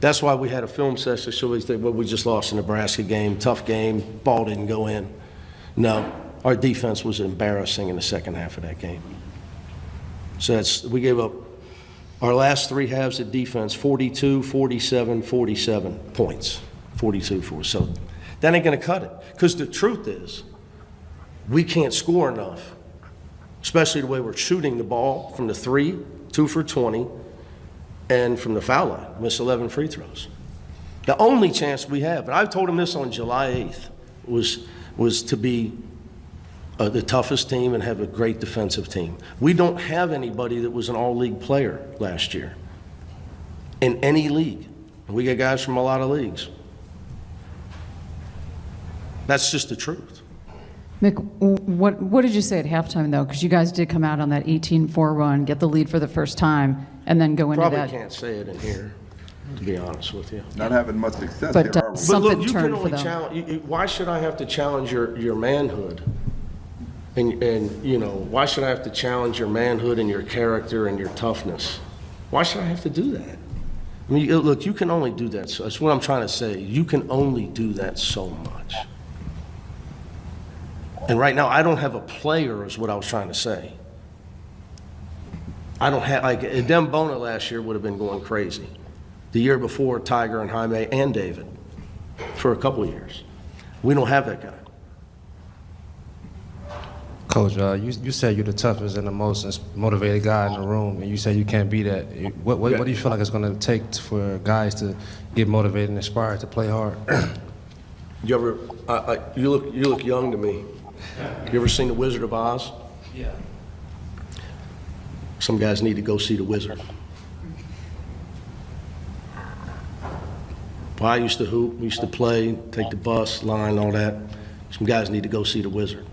S5: That's why we had a film session, so we think, well, we just lost a Nebraska game, tough game, ball didn't go in. No, our defense was embarrassing in the second half of that game. So we gave up our last 3 halves of defense, 42, 47, 47 points, 42, 4. So that ain't going to cut it. Because the truth is, we can't score enough, especially the way we're shooting the ball from the 3, 2 for 20, and from the foul line, miss 11 free throws. The only chance we have, and I told him this on July 8th, was to be the toughest team and have a great defensive team. We don't have anybody that was an all-league player last year in any league. And we got guys from a lot of leagues. That's just the truth.
S6: Mick, what did you say at halftime, though? Because you guys did come out on that 18-4 run, get the lead for the first time, and then go into
S5: Probably
S6: that.
S5: can't say it in here, to be honest with you.
S3: Not having much success
S6: But,
S3: here, are we?
S5: But
S6: Something
S5: look, you can
S6: turned for
S5: only
S6: them.
S5: challenge. Why should I have to challenge your manhood? And you know, why should I have to challenge your manhood and your character and your toughness? Why should I have to do that? I mean, look, you can only do that. So that's what I'm trying to say. You can only do that so much. And right now, I don't have a player, is what I was trying to say. I don't have, like, Dem Bona last year would have been going crazy. The year before, Tiger and Jaime and David, for a couple of years. We don't have that guy.
S7: Coach, you said you're the toughest and the most motivated guy in the room, and you said you can't be that. What do you feel like it's going to take for guys to get motivated and inspired to play hard?
S5: You ever, you look young to me. You ever seen The Wizard of Oz?
S7: Yeah.
S5: Some guys need to go see The Wizard. Well, I used to hoop, used to play, take the bus, line, all that. Some guys need to go see The Wizard.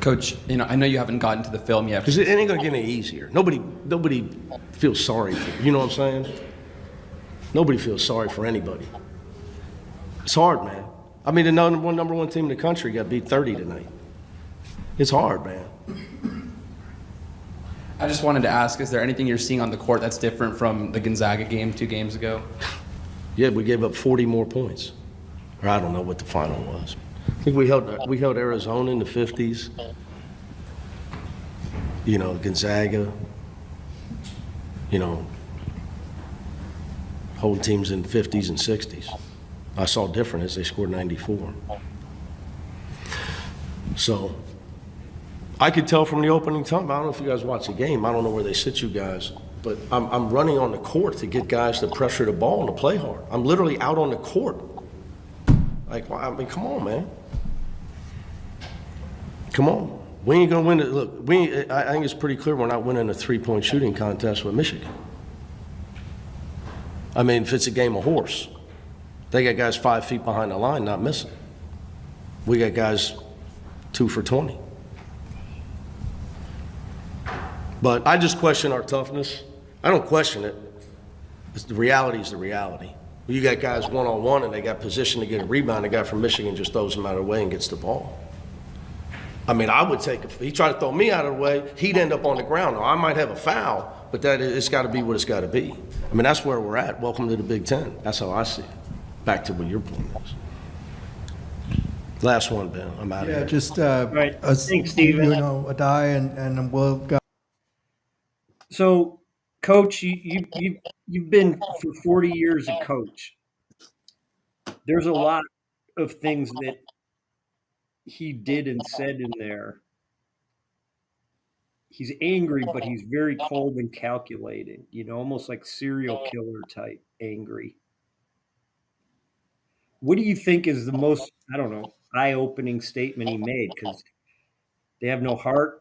S8: Coach, I know you haven't gotten to the film yet.
S5: Because it ain't gonna get any easier. Nobody feels sorry for you. You know what I'm saying? Nobody feels sorry for anybody. It's hard, man. I mean, the number one team in the country got beat 30 tonight. It's hard, man.
S8: I just wanted to ask, is there anything you're seeing on the court that's different from the Gonzaga game 2 games ago?
S5: Yeah, we gave up 40 more points. Or I don't know what the final was. I think we held Arizona in the 50s. You know, Gonzaga. You know, hold teams in 50s and 60s. I saw different as they scored 94. So I could tell from the opening time. I don't know if you guys watch the game. I don't know where they sit you guys, but I'm running on the court to get guys to pressure the ball and to play hard. I'm literally out on the court. Like, I mean, come on, man. Come on. We ain't gonna win it. Look, I think it's pretty clear we're not winning a 3-point shooting contest with Michigan. I mean, if it's a game of horse, they got guys 5 feet behind the line not missing. We got guys 2 for 20. But I just question our toughness. I don't question it. The reality is the reality. You got guys one-on-one and they got position to get a rebound. The guy from Michigan just throws them out of the way and gets the ball. I mean, I would take, if he tried to throw me out of the way, he'd end up on the ground. Now, I might have a foul, but it's got to be what it's got to be. I mean, that's where we're at. Welcome to the Big Ten. That's how I see it. Back to what your point was. Last one, Ben. I'm out of here.
S9: Just
S1: right. Thanks, Steven.
S9: Adai and Will got.
S1: So, Coach, you've been for 40 years a coach. There's a lot of things that he did and said in there. He's angry, but he's very cold and calculating, almost like serial killer type angry. What do you think is the most, eye-opening statement he made? Because they have no heart.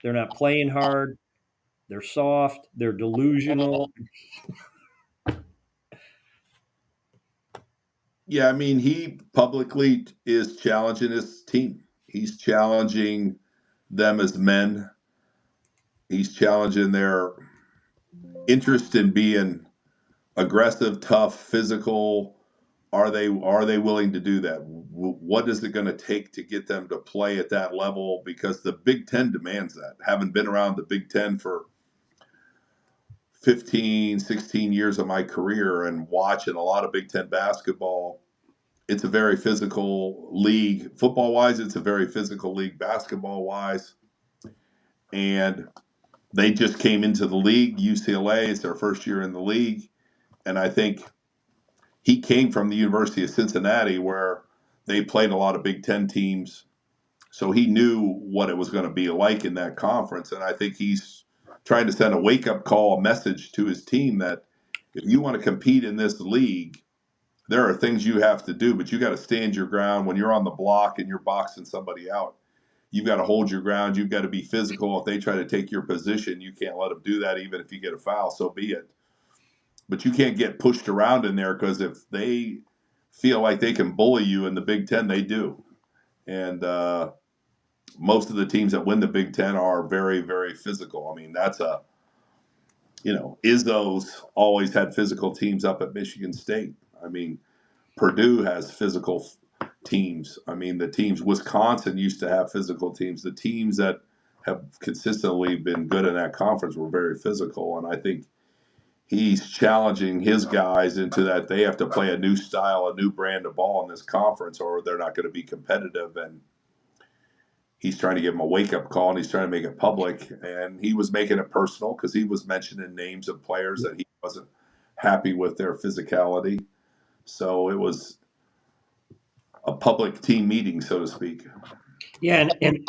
S1: They're not playing hard. They're soft. They're delusional.
S3: Yeah, I mean, he publicly is challenging his team. He's challenging them as men. He's challenging their interest in being aggressive, tough, physical. Are they willing to do that? What is it going to take to get them to play at that level? Because the Big Ten demands that. Having been around the Big Ten for 15, 16 years of my career and watching a lot of Big Ten basketball, it's a very physical league. Football-wise, it's a very physical league. Basketball-wise, and they just came into the league. UCLA, it's their first year in the league, and I think he came from the University of Cincinnati where they played a lot of Big Ten teams, so he knew what it was going to be like in that conference, and I think he's trying to send a wake-up call, a message to his team that if you want to compete in this league, there are things you have to do, but you got to stand your ground when you're on the block and you're boxing somebody out. You've got to hold your ground. You've got to be physical. If they try to take your position, you can't let them do that. Even if you get a foul, so be it. But you can't get pushed around in there, because if they feel like they can bully you in the Big Ten, they do. And most of the teams that win the Big Ten are very, very physical. I mean, that's Izzo's always had physical teams up at Michigan State. I mean, Purdue has physical teams. I mean, the teams, Wisconsin used to have physical teams. The teams that have consistently been good in that conference were very physical. And I think he's challenging his guys into that they have to play a new style, a new brand of ball in this conference, or they're not going to be competitive. And he's trying to give him a wake-up call, and he's trying to make it public. And he was making it personal because he was mentioning names of players that he wasn't happy with their physicality. So it was a public team meeting, so to speak.
S1: Yeah, and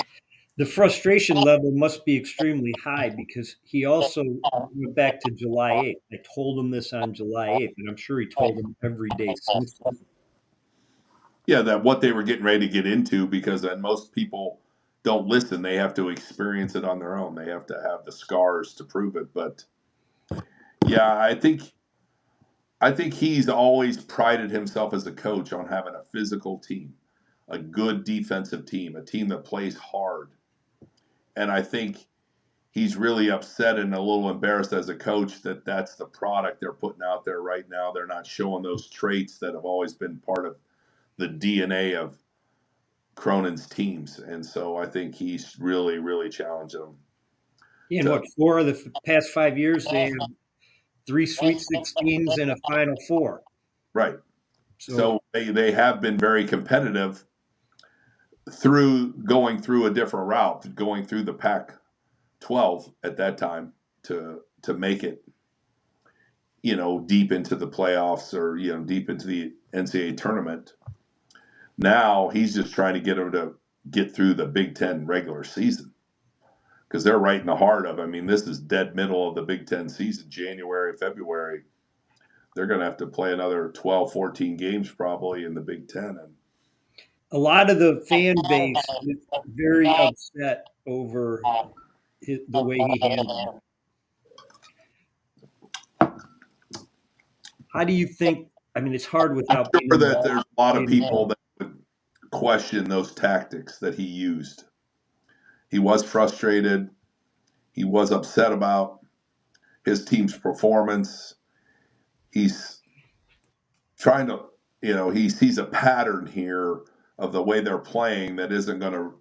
S1: the frustration level must be extremely high because he also went back to July 8th. I told him this on July 8th, and I'm sure he told him every day since then.
S3: Yeah, that what they were getting ready to get into, because then most people don't listen. They have to experience it on their own. They have to have the scars to prove it. But yeah, I think he's always prided himself as a coach on having a physical team, a good defensive team, a team that plays hard. And I think he's really upset and a little embarrassed as a coach that that's the product they're putting out there right now. They're not showing those traits that have always been part of the DNA of Cronin's teams. And so I think he's really, really challenging them.
S1: Yeah, and
S3: To,
S1: what, 4 of the past 5 years, they have 3 Sweet 16s and a Final Four.
S3: right.
S1: So
S3: So they have been very competitive through going through a different route, going through the Pac-12 at that time to make it, deep into the playoffs or, deep into the NCAA tournament. Now he's just trying to get them to get through the Big Ten regular season, because they're right in the heart of. I mean, this is dead middle of the Big Ten season, January, February. They're going to have to play another 12, 14 games probably in the Big Ten. And
S1: a lot of the fan base is very upset over the way he handled it. How do you think? I mean, it's hard without being
S3: sure that
S1: involved.
S3: there's a lot of people that would question those tactics that he used. He was frustrated. He was upset about his team's performance. He's trying to, he sees a pattern here of the way they're playing that isn't going to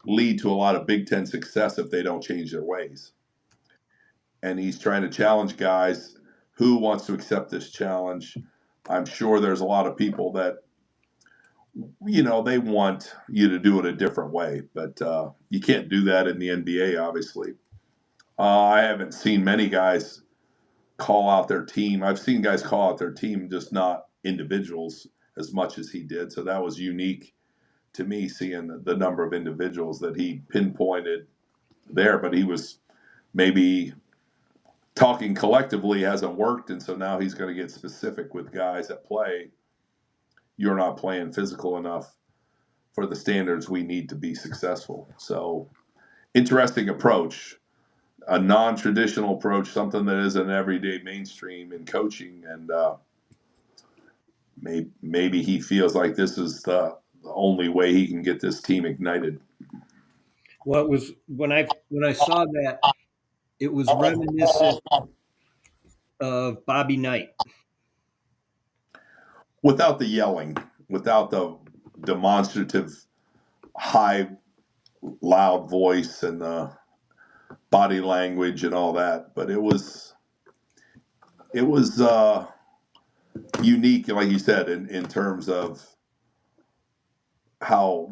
S3: lead to a lot of Big Ten success if they don't change their ways. And he's trying to challenge guys. Who wants to accept this challenge? I'm sure there's a lot of people that, they want you to do it a different way, but you can't do that in the NBA, obviously. I haven't seen many guys call out their team. I've seen guys call out their team, just not individuals as much as he did. So that was unique to me, seeing the number of individuals that he pinpointed there. But he was maybe talking collectively hasn't worked, and so now he's going to get specific with guys that play. You're not playing physical enough for the standards we need to be successful. So interesting approach, a non-traditional approach, something that isn't everyday mainstream in coaching. And maybe he feels like this is the only way he can get this team ignited.
S1: Well, it was when I saw that, it was reminiscent of Bobby Knight.
S3: Without the yelling, without the demonstrative, high, loud voice and the body language and all that. But it was unique, like you said, in terms of how,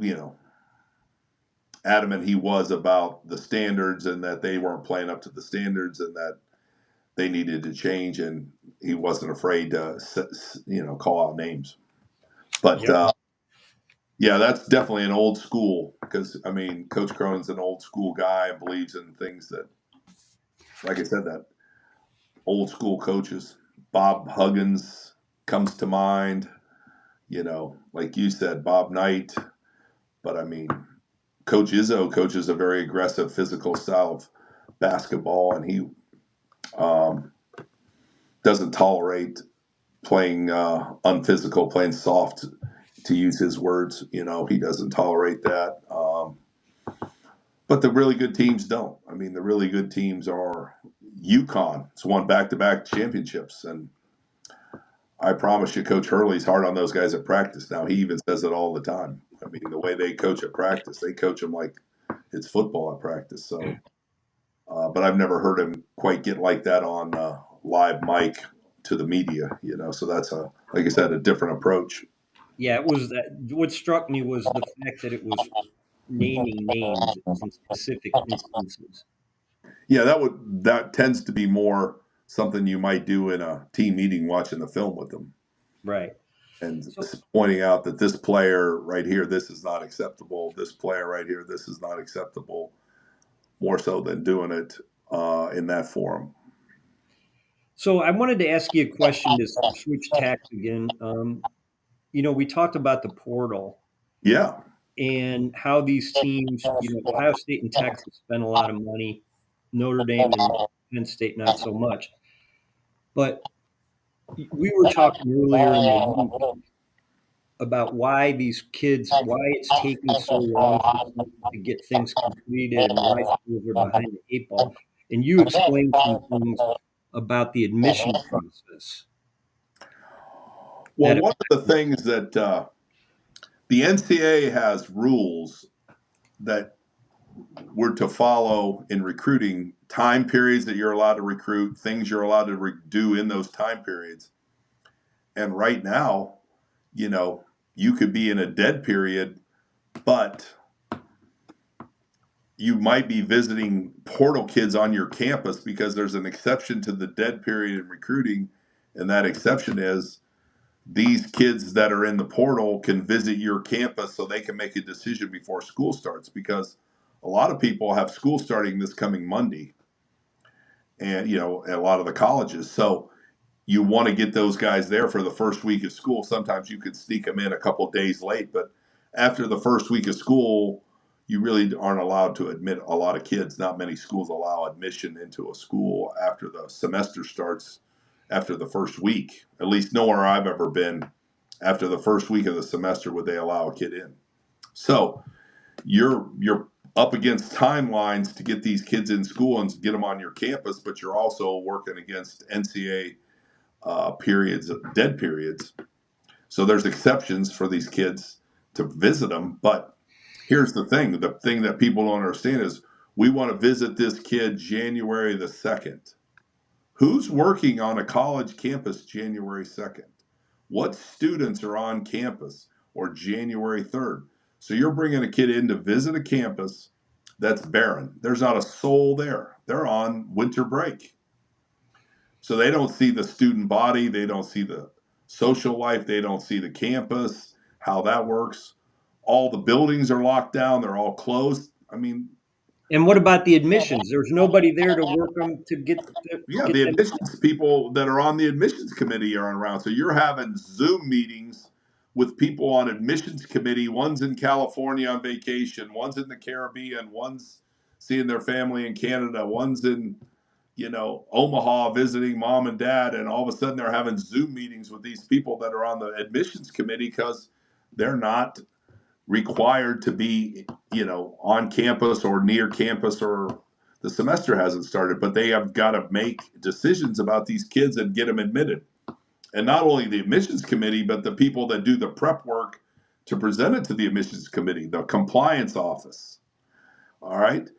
S3: adamant he was about the standards and that they weren't playing up to the standards and that they needed to change. And he wasn't afraid to, call out names. But
S1: Yep.
S3: yeah, that's definitely an old school, because, I mean, Coach Cronin's an old school guy and believes in things that, like I said, that old school coaches. Bob Huggins comes to mind. like you said, Bob Knight. But I mean, Coach Izzo coaches a very aggressive, physical style of basketball, and he doesn't tolerate playing unphysical, playing soft, to use his words. He doesn't tolerate that. But the really good teams don't. I mean, the really good teams are UConn. It's won back-to-back championships, and I promise you, Coach Hurley's hard on those guys at practice. Now, he even says it all the time. I mean, the way they coach at practice, they coach them like it's football at practice. So, but I've never heard him quite get like that on live mic to the media. So that's like I said, a different approach.
S1: Yeah, it was that. What struck me was the fact that it was naming names in specific instances.
S3: Yeah, that tends to be more something you might do in a team meeting, watching the film with them.
S1: Right.
S3: And pointing out that this player right here, this is not acceptable. This player right here, this is not acceptable. More so than doing it in that forum.
S1: So I wanted to ask you a question to switch tacks again. We talked about the portal.
S3: Yeah.
S1: And how these teams, Ohio State and Texas spend a lot of money. Notre Dame and Penn State not so much. But we were talking earlier in the week about why it's taking so long to get things completed and why schools are behind the eight ball. And you explained some things about the admission process.
S3: Well, one of the things that the NCAA has rules that we're to follow in recruiting, time periods that you're allowed to recruit, things you're allowed to do in those time periods. And right now, you could be in a dead period, but you might be visiting portal kids on your campus because there's an exception to the dead period in recruiting. And that exception is these kids that are in the portal can visit your campus so they can make a decision before school starts, because a lot of people have school starting this coming Monday, and a lot of the colleges. So you want to get those guys there for the first week of school. Sometimes you could sneak them in a couple of days late, but after the first week of school, you really aren't allowed to admit a lot of kids. Not many schools allow admission into a school after the semester starts. After the first week, at least nowhere I've ever been, after the first week of the semester would they allow a kid in. So you're up against timelines to get these kids in school and get them on your campus, but you're also working against NCAA periods, dead periods. So there's exceptions for these kids to visit them. But here's the thing that people don't understand is we want to visit this kid January the 2nd. Who's working on a college campus January 2nd? What students are on campus or January 3rd? So you're bringing a kid in to visit a campus that's barren. There's not a soul there. They're on winter break. So they don't see the student body. They don't see the social life. They don't see the campus, how that works. All the buildings are locked down. They're all closed. I mean,
S1: and what about the admissions? There's nobody there to work them to get.
S3: The admissions people that are on the admissions committee aren't around. So you're having Zoom meetings with people on admissions committee. One's in California on vacation. One's in the Caribbean. One's seeing their family in Canada. One's in, Omaha visiting mom and dad. And all of a sudden they're having Zoom meetings with these people that are on the admissions committee because they're not required to be, on campus or near campus, or the semester hasn't started, but they have got to make decisions about these kids and get them admitted. And not only the admissions committee, but the people that do the prep work to present it to the admissions committee, the compliance office. All right.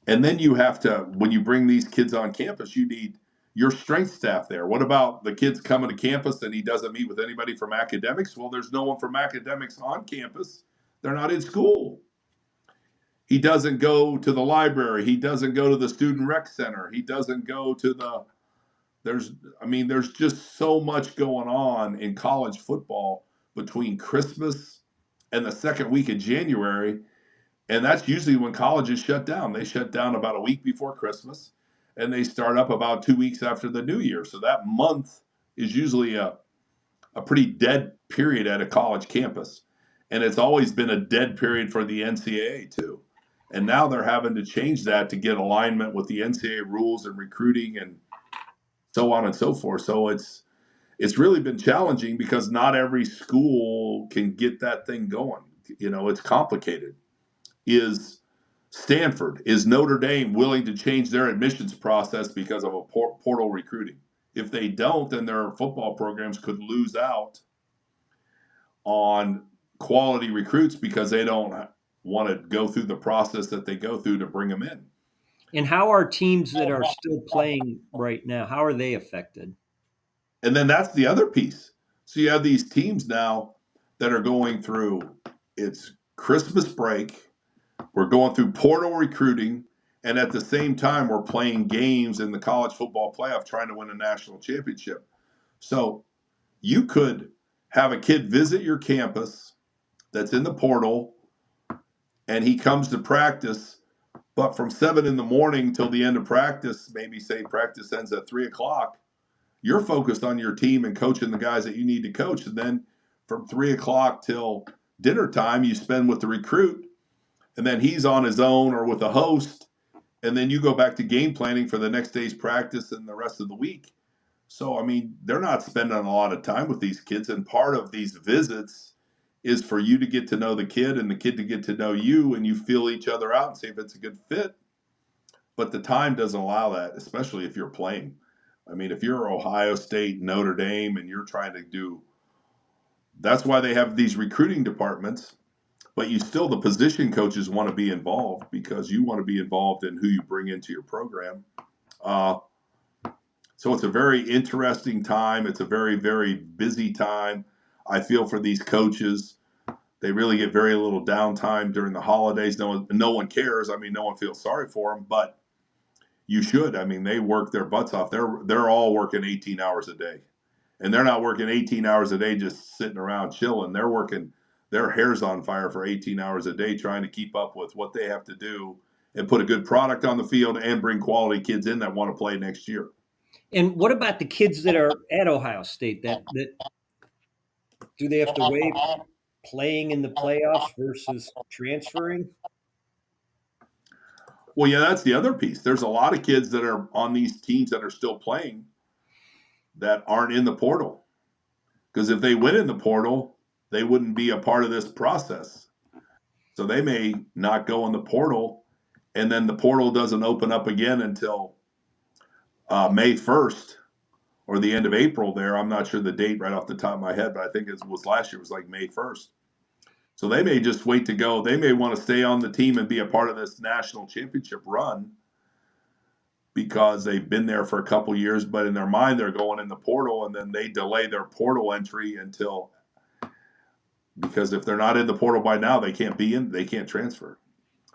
S3: And then you have to, when you bring these kids on campus, you need your strength staff there. What about the kids coming to campus and he doesn't meet with anybody from academics? Well, there's no one from academics on campus. They're not in school. He doesn't go to the library. He doesn't go to the student rec center. He doesn't go to there's just so much going on in college football between Christmas and the second week of January. And that's usually when colleges shut down. They shut down about a week before Christmas and they start up about 2 weeks after the new year. So that month is usually a a pretty dead period at a college campus. And it's always been a dead period for the NCAA too. And now they're having to change that to get alignment with the NCAA rules and recruiting and so on and so forth. So it's really been challenging because not every school can get that thing going. It's complicated. Is Stanford, is Notre Dame willing to change their admissions process because of a portal recruiting? If they don't, then their football programs could lose out on quality recruits because they don't want to go through the process that they go through to bring them in.
S1: And how are teams that are still playing right now, how are they affected?
S3: And then that's the other piece. So you have these teams now that are going through, it's Christmas break, we're going through portal recruiting, and at the same time, we're playing games in the college football playoff trying to win a national championship. So you could have a kid visit your campus that's in the portal, and he comes to practice, but from 7 a.m. till the end of practice, maybe say practice ends at 3:00, you're focused on your team and coaching the guys that you need to coach. And then from 3:00 till dinner time, you spend with the recruit, and then he's on his own or with a host. And then you go back to game planning for the next day's practice and the rest of the week. So, they're not spending a lot of time with these kids. And part of these visits is for you to get to know the kid and the kid to get to know you, and you feel each other out and see if it's a good fit. But the time doesn't allow that, especially if you're playing. If you're Ohio State, Notre Dame, and you're trying to do, that's why they have these recruiting departments. But the position coaches want to be involved because you want to be involved in who you bring into your program. So it's a very interesting time. It's a very, very busy time. I feel for these coaches. They really get very little downtime during the holidays. No one cares. No one feels sorry for them, but you should. They work their butts off. They're all working 18 hours a day. And they're not working 18 hours a day just sitting around chilling. They're working their hair's on fire for 18 hours a day trying to keep up with what they have to do and put a good product on the field and bring quality kids in that want to play next year.
S1: And what about the kids that are at Ohio State? That do they have to weigh playing in the playoffs versus transferring?
S3: Well, yeah, that's the other piece. There's a lot of kids that are on these teams that are still playing that aren't in the portal. Because if they went in the portal, they wouldn't be a part of this process. So they may not go in the portal, and then the portal doesn't open up again until May 1st or the end of April there. I'm not sure the date right off the top of my head, but I think it was last year. It was like May 1st. So they may just wait to go. They may want to stay on the team and be a part of this national championship run because they've been there for a couple years, but in their mind, they're going in the portal, and then they delay their portal entry because if they're not in the portal by now, they can't transfer.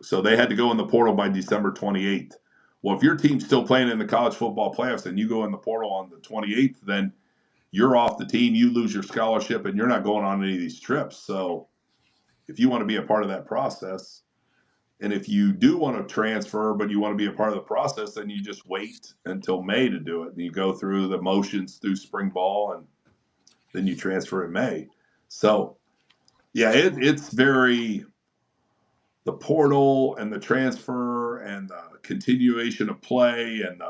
S3: So they had to go in the portal by December 28th. Well, if your team's still playing in the college football playoffs and you go in the portal on the 28th, then you're off the team, you lose your scholarship, and you're not going on any of these trips. So if you want to be a part of that process, and if you do want to transfer, but you want to be a part of the process, then you just wait until May to do it. And you go through the motions through spring ball, and then you transfer in May. So, yeah, it's very the portal and the transfer and the continuation of play and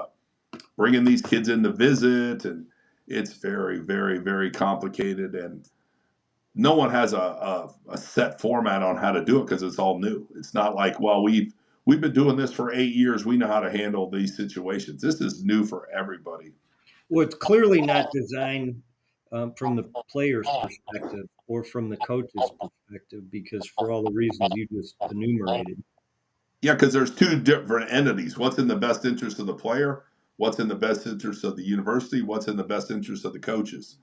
S3: bringing these kids in to visit. And it's very, very, very complicated. And no one has a set format on how to do it because it's all new. It's not like, well, we've been doing this for 8 years. We know how to handle these situations. This is new for everybody.
S1: Well, it's clearly not designed from the player's perspective or from the coach's perspective because for all the reasons you just enumerated.
S3: Yeah, because there's two different entities. What's in the best interest of the player? What's in the best interest of the university? What's in the best interest of the coaches?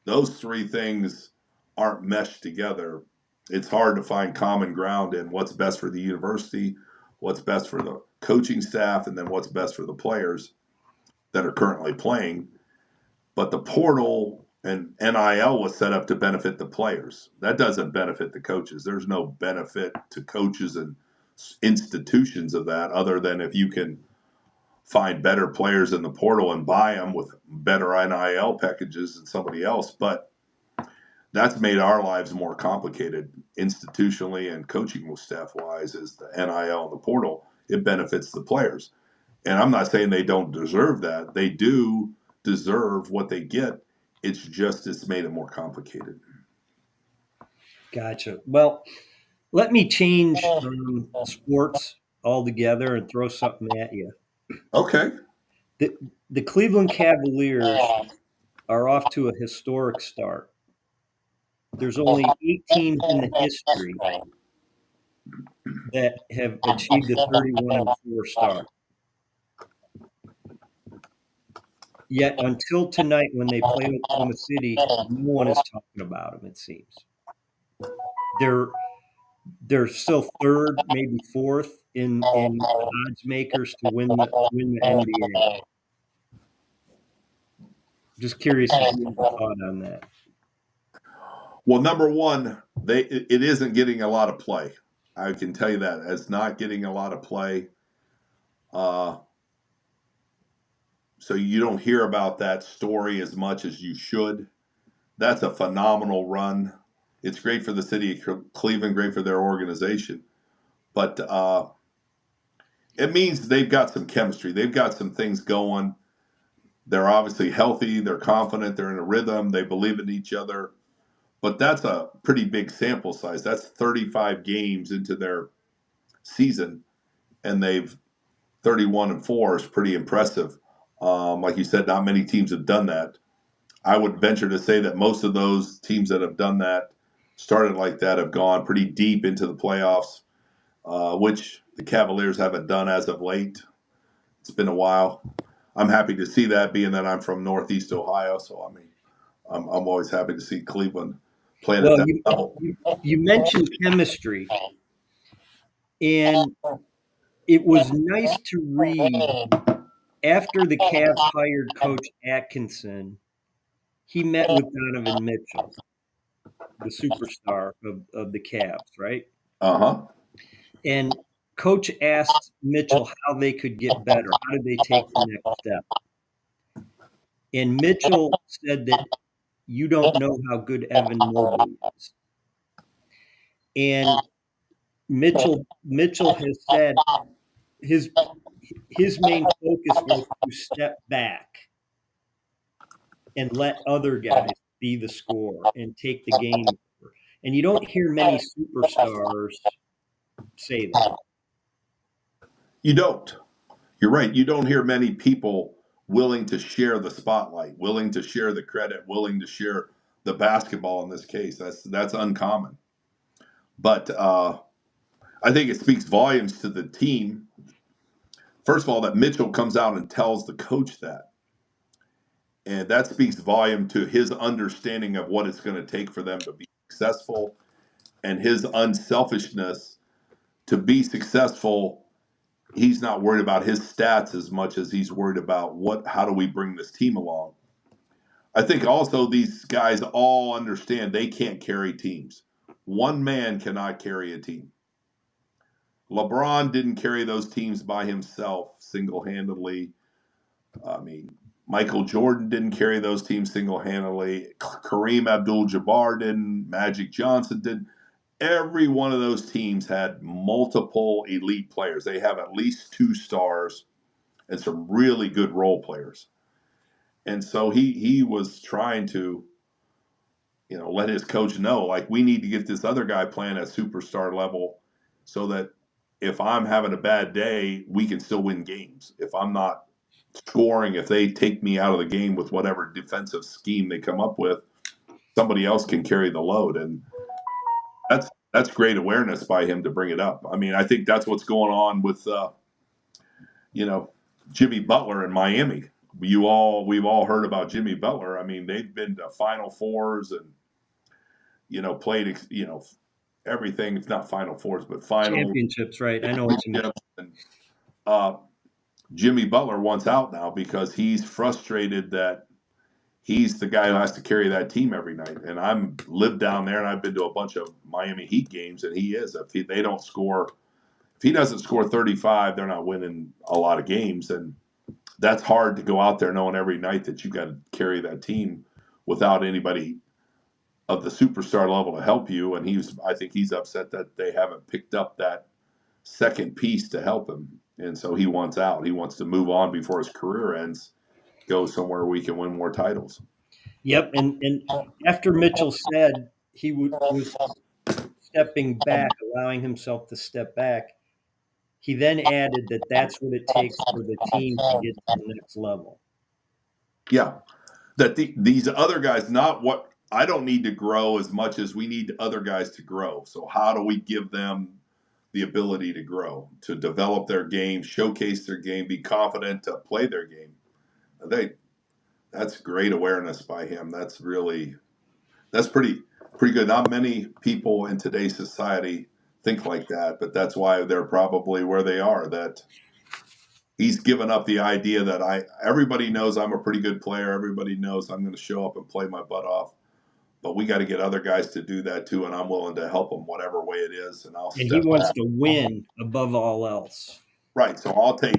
S3: Those three things aren't meshed together. It's hard to find common ground in what's best for the university, what's best for the coaching staff, and then what's best for the players that are currently playing. But the portal and NIL was set up to benefit the players. That doesn't benefit the coaches. There's no benefit to coaches and institutions of that other than if you can find better players in the portal and buy them with better NIL packages than somebody else. But that's made our lives more complicated institutionally and coaching staff wise. Is the NIL and the portal? It benefits the players, and I'm not saying they don't deserve that. They do deserve what they get. It's made it more complicated.
S1: Gotcha. Well, let me change sports altogether and throw something at you.
S3: Okay.
S1: The Cleveland Cavaliers are off to a historic start. There's only 8 teams in the history that have achieved a 31-4 start. Yet until tonight, when they play Oklahoma City, no one is talking about them. It seems they're still third, maybe fourth in odds makers to win the NBA. Just curious if you have a thought on that.
S3: Well, number one, it isn't getting a lot of play. I can tell you that it's not getting a lot of play. So you don't hear about that story as much as you should. That's a phenomenal run. It's great for the city of Cleveland, great for their organization. But it means they've got some chemistry. They've got some things going. They're obviously healthy. They're confident. They're in a rhythm. They believe in each other. But that's a pretty big sample size. That's 35 games into their season, and they've 31-4 is pretty impressive. Like you said, not many teams have done that. I would venture to say that most of those teams that have done that, started like that, have gone pretty deep into the playoffs, which the Cavaliers haven't done as of late. It's been a while. I'm happy to see that, being that I'm from Northeast Ohio. So, I mean, I'm always happy to see Cleveland playing at
S1: Well,
S3: that level.
S1: you mentioned chemistry, and it was nice to read after the Cavs hired Coach Atkinson. He met with Donovan Mitchell, the superstar of the Cavs, right?
S3: Uh-huh.
S1: And Coach asked Mitchell how they could get better. How did they take the next step? And Mitchell said that you don't know how good Evan Mobley is. And Mitchell has said his main focus was to step back and let other guys be the scorer and take the game over. And you don't hear many superstars say that.
S3: You don't. You're right. You don't hear many people willing to share the spotlight, willing to share the credit, willing to share the basketball in this case. That's uncommon. But I think it speaks volumes to the team. First of all, that Mitchell comes out and tells the coach that. And that speaks volume to his understanding of what it's going to take for them to be successful, and his unselfishness to be successful. He's not worried about his stats as much as he's worried about how do we bring this team along. I think also these guys all understand they can't carry teams. One man cannot carry a team. LeBron didn't carry those teams by himself single-handedly. I mean, Michael Jordan didn't carry those teams single-handedly. Kareem Abdul-Jabbar didn't. Magic Johnson didn't. Every one of those teams had multiple elite players. They have at least 2 stars and some really good role players. And so he was trying to, let his coach know, like, we need to get this other guy playing at superstar level so that if I'm having a bad day, we can still win games. If I'm not scoring, if they take me out of the game with whatever defensive scheme they come up with, somebody else can carry the load. And that's great awareness by him to bring it up. I mean, I think that's what's going on with, Jimmy Butler in Miami. We've all heard about Jimmy Butler. I mean, they've been to Final Fours and, played, everything. It's not Final Fours, but final
S1: championships, right? I know what you mean.
S3: And Jimmy Butler wants out now because he's frustrated that he's the guy who has to carry that team every night. And I'm lived down there, and I've been to a bunch of Miami Heat games, and he is. If he doesn't score 35, they're not winning a lot of games. And that's hard to go out there knowing every night that you got to carry that team without anybody of the superstar level to help you. And I think he's upset that they haven't picked up that second piece to help him. And so he wants out. He wants to move on before his career ends, go somewhere we can win more titles.
S1: Yep, and after Mitchell said he was stepping back, allowing himself to step back, he then added that that's what it takes for the team to get to the next level.
S3: Yeah, that these other guys, not what I don't need to grow as much as we need other guys to grow. So how do we give them the ability to grow, to develop their game, showcase their game, be confident to play their game? That's great awareness by him. That's pretty good. Not many people in today's society think like that, but that's why they're probably where they are. That he's given up the idea that everybody knows I'm a pretty good player. Everybody knows I'm going to show up and play my butt off. But we got to get other guys to do that too, and I'm willing to help them whatever way it is. And
S1: he wants to win above all else.
S3: Right. So I'll take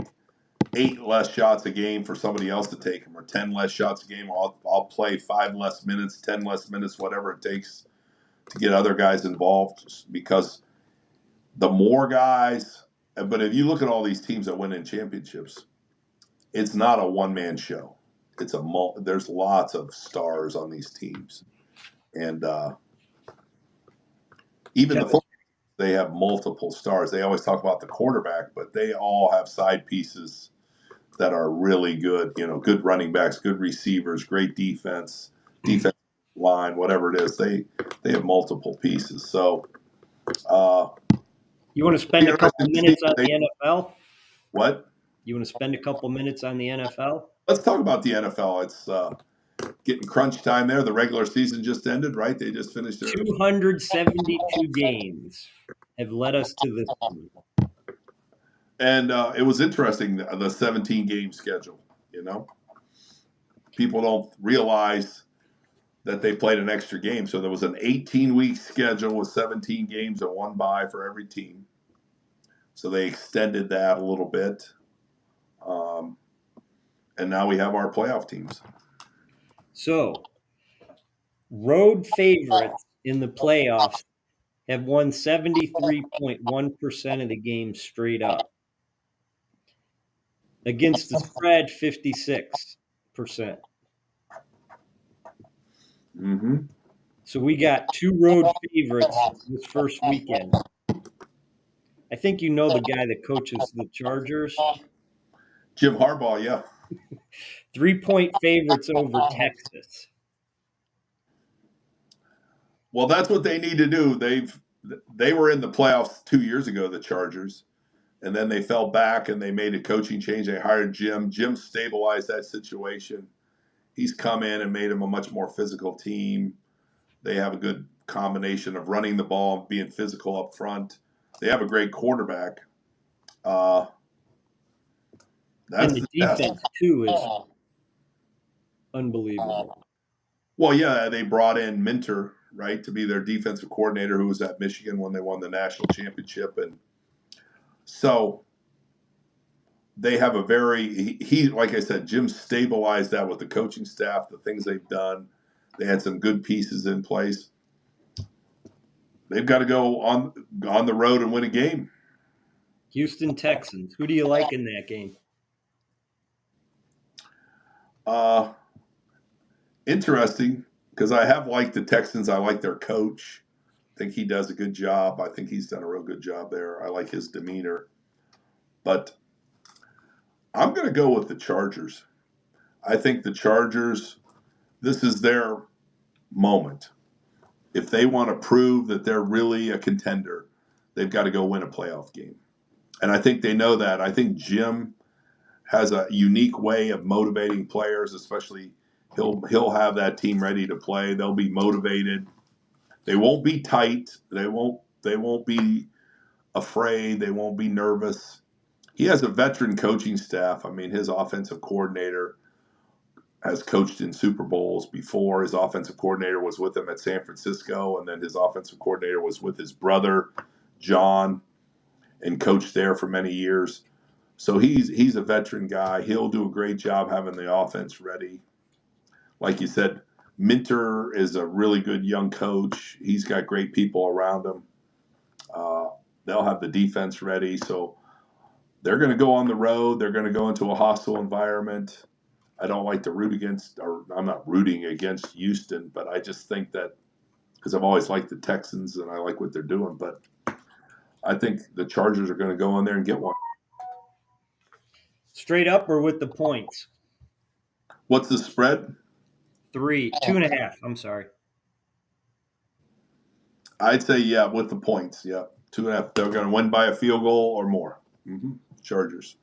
S3: 8 less shots a game for somebody else to take them, or 10 less shots a game, or I'll play 5 less minutes, 10 less minutes, whatever it takes to get other guys involved. Because the more guys, but if you look at all these teams that win in championships, it's not a one-man show. There's lots of stars on these teams, and even the football, they have multiple stars. They always talk about the quarterback, but they all have side pieces that are really good. Good running backs, good receivers, great defense line, whatever it is. They have multiple pieces. So,
S1: you want to spend a couple minutes on the NFL?
S3: What?
S1: You want to spend a couple minutes on the NFL?
S3: Let's talk about the NFL. It's getting crunch time there. The regular season just ended, right? They just finished their
S1: 272 games have led us to this point.
S3: And it was interesting, the 17-game schedule. People don't realize that they played an extra game. So there was an 18-week schedule with 17 games and 1 bye for every team. So they extended that a little bit. And now we have our playoff teams.
S1: So, road favorites in the playoffs have won 73.1% of the games straight up. Against the spread, 56%.
S3: Mm-hmm.
S1: So we got 2 road favorites this first weekend. I think you know the guy that coaches the Chargers.
S3: Jim Harbaugh, yeah.
S1: 3-point favorites over Texas.
S3: Well, that's what they need to do. They were in the playoffs 2 years ago, the Chargers, and then they fell back and they made a coaching change. They hired Jim. Jim stabilized that situation. He's come in and made them a much more physical team. They have a good combination of running the ball and being physical up front. They have a great quarterback.
S1: And the defense, too, is unbelievable.
S3: Well, yeah, they brought in Minter, right, to be their defensive coordinator, who was at Michigan when they won the national championship. And so they have a he like I said, Jim stabilized that with the coaching staff, the things they've done. They had some good pieces in place. They've got to go on the road and win a game.
S1: Houston Texans. Who do you like in that game?
S3: Interesting, because I have liked the Texans. I like their coach. I think he does a good job. I think he's done a real good job there. I like his demeanor. But I'm going to go with the Chargers. I think the Chargers, this is their moment. If they want to prove that they're really a contender, they've got to go win a playoff game. And I think they know that. I think Jim has a unique way of motivating players, especially he'll have that team ready to play. They'll be motivated. They won't be tight. They won't be afraid. They won't be nervous. He has a veteran coaching staff. I mean, his offensive coordinator has coached in Super Bowls before. His offensive coordinator was with him at San Francisco, and then his offensive coordinator was with his brother, John, and coached there for many years. So he's a veteran guy. He'll do a great job having the offense ready. Like you said, Minter is a really good young coach. He's got great people around him. They'll have the defense ready. So they're going to go on the road. They're going to go into a hostile environment. I don't like to root against, or I'm not rooting against Houston, but I just think that because I've always liked the Texans and I like what they're doing, but I think the Chargers are going to go in there and get one.
S1: Straight up or with the points?
S3: What's the spread?
S1: 2.5. I'm sorry.
S3: I'd say, yeah, with the points. Yeah. 2.5. They're going to win by a field goal or more. Chargers.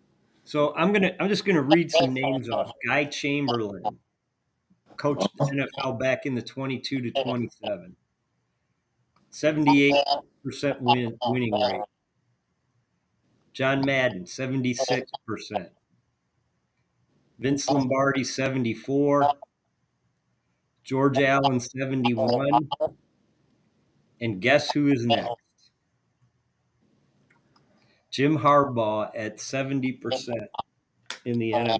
S1: So I'm just gonna read some names off. Guy Chamberlain coached the NFL back in the 22 to 27. 78% winning rate. John Madden, 76%. Vince Lombardi, 74. George Allen, 71. And guess who is next? Jim Harbaugh at 70% in the NFL.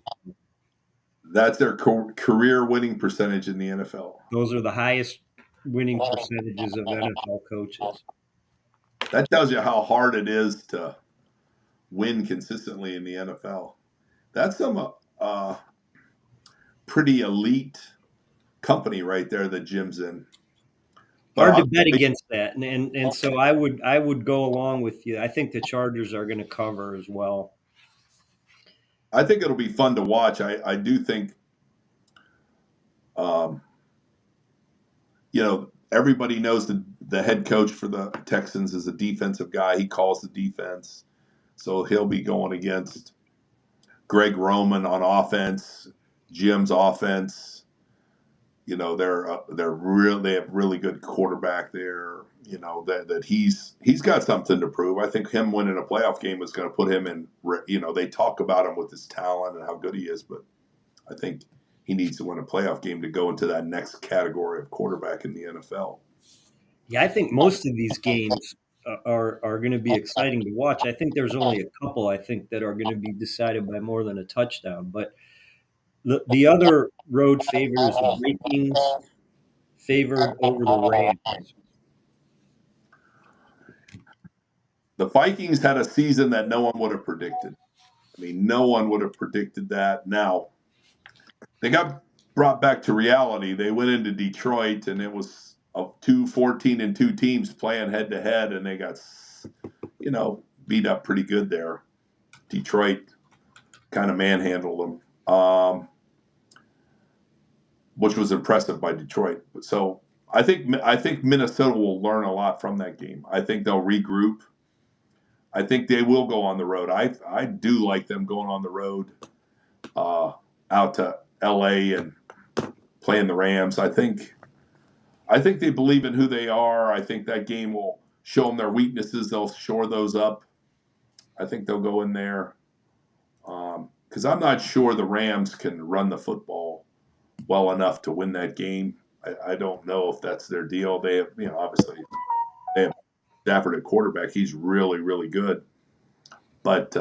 S3: That's their career winning percentage in the NFL.
S1: Those are the highest winning percentages of NFL coaches.
S3: That tells you how hard it is to win consistently in the NFL. That's some pretty elite company right there that Jim's in.
S1: Hard to bet against that, and so I would go along with you. I think the Chargers are going to cover as well.
S3: I think it'll be fun to watch. I do think, everybody knows the head coach for the Texans is a defensive guy. He calls the defense, so he'll be going against Greg Roman on offense, Jim's offense. They have really good quarterback there. That he's got something to prove. I think him winning a playoff game is going to put him in. They talk about him with his talent and how good he is, but I think he needs to win a playoff game to go into that next category of quarterback in the NFL.
S1: Yeah, I think most of these games are going to be exciting to watch. I think there's only a couple I think that are going to be decided by more than a touchdown, but the other road favorite is the Vikings favored over the Rams.
S3: The Vikings had a season that no one would have predicted. I mean, no one would have predicted that. Now, they got brought back to reality. They went into Detroit, and it was 14-2 teams playing head-to-head, and they got, beat up pretty good there. Detroit kind of manhandled them. Which was impressive by Detroit. So I think Minnesota will learn a lot from that game. I think they'll regroup. I think they will go on the road. I do like them going on the road out to L.A. and playing the Rams. I think they believe in who they are. I think that game will show them their weaknesses. They'll shore those up. I think they'll go in there because I'm not sure the Rams can run the football well enough to win that game. I don't know if that's their deal. They have, obviously they have Stafford at quarterback. He's really, really good. But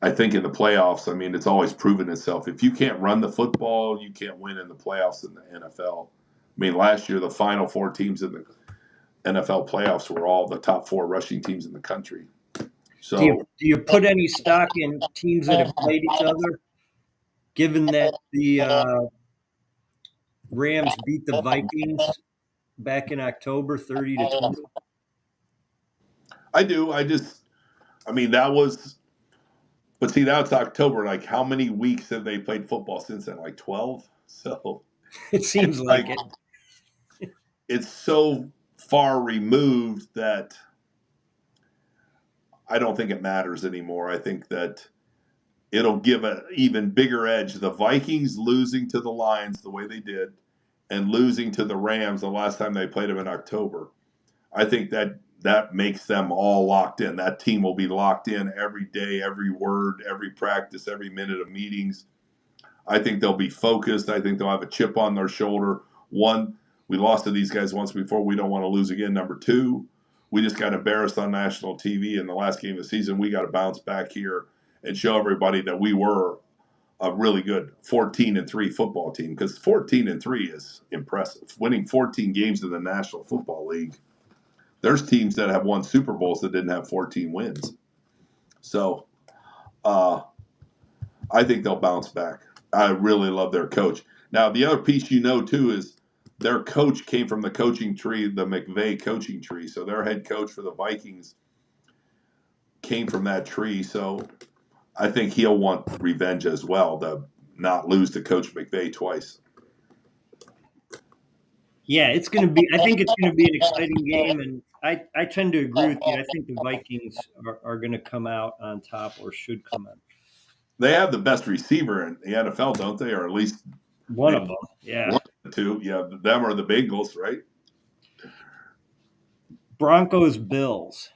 S3: I think in the playoffs, it's always proven itself. If you can't run the football, you can't win in the playoffs in the NFL. Last year, the final four teams in the NFL playoffs were all the top four rushing teams in the country. So,
S1: do you put any stock in teams that have played each other, given that the Rams beat the Vikings back in October 30-20?
S3: I do. That was, but see, now it's October. Like, how many weeks have they played football since then? Like 12? So
S1: it seems like it.
S3: It's so far removed that I don't think it matters anymore. I think that it'll give an even bigger edge. The Vikings losing to the Lions the way they did and losing to the Rams the last time they played them in October, I think that makes them all locked in. That team will be locked in every day, every word, every practice, every minute of meetings. I think they'll be focused. I think they'll have a chip on their shoulder. One, we lost to these guys once before. We don't want to lose again. Number two, we just got embarrassed on national TV in the last game of the season. We got to bounce back here and show everybody that we were a really good 14-3 football team, because 14-3 is impressive. Winning 14 games in the National Football League. There's teams that have won Super Bowls that didn't have 14 wins. So I think they'll bounce back. I really love their coach. Now, the other piece too, is their coach came from the coaching tree, the McVay coaching tree. So their head coach for the Vikings came from that tree. So I think he'll want revenge as well, to not lose to Coach McVay twice.
S1: Yeah, it's going to be. I think it's going to be an exciting game, and I tend to agree with you. I think the Vikings are going to come out on top, or should come out.
S3: They have the best receiver in the NFL, don't they? Or at least
S1: one of them. Yeah,
S3: one of the two. Yeah, them or the Bengals, right?
S1: Broncos, Bills.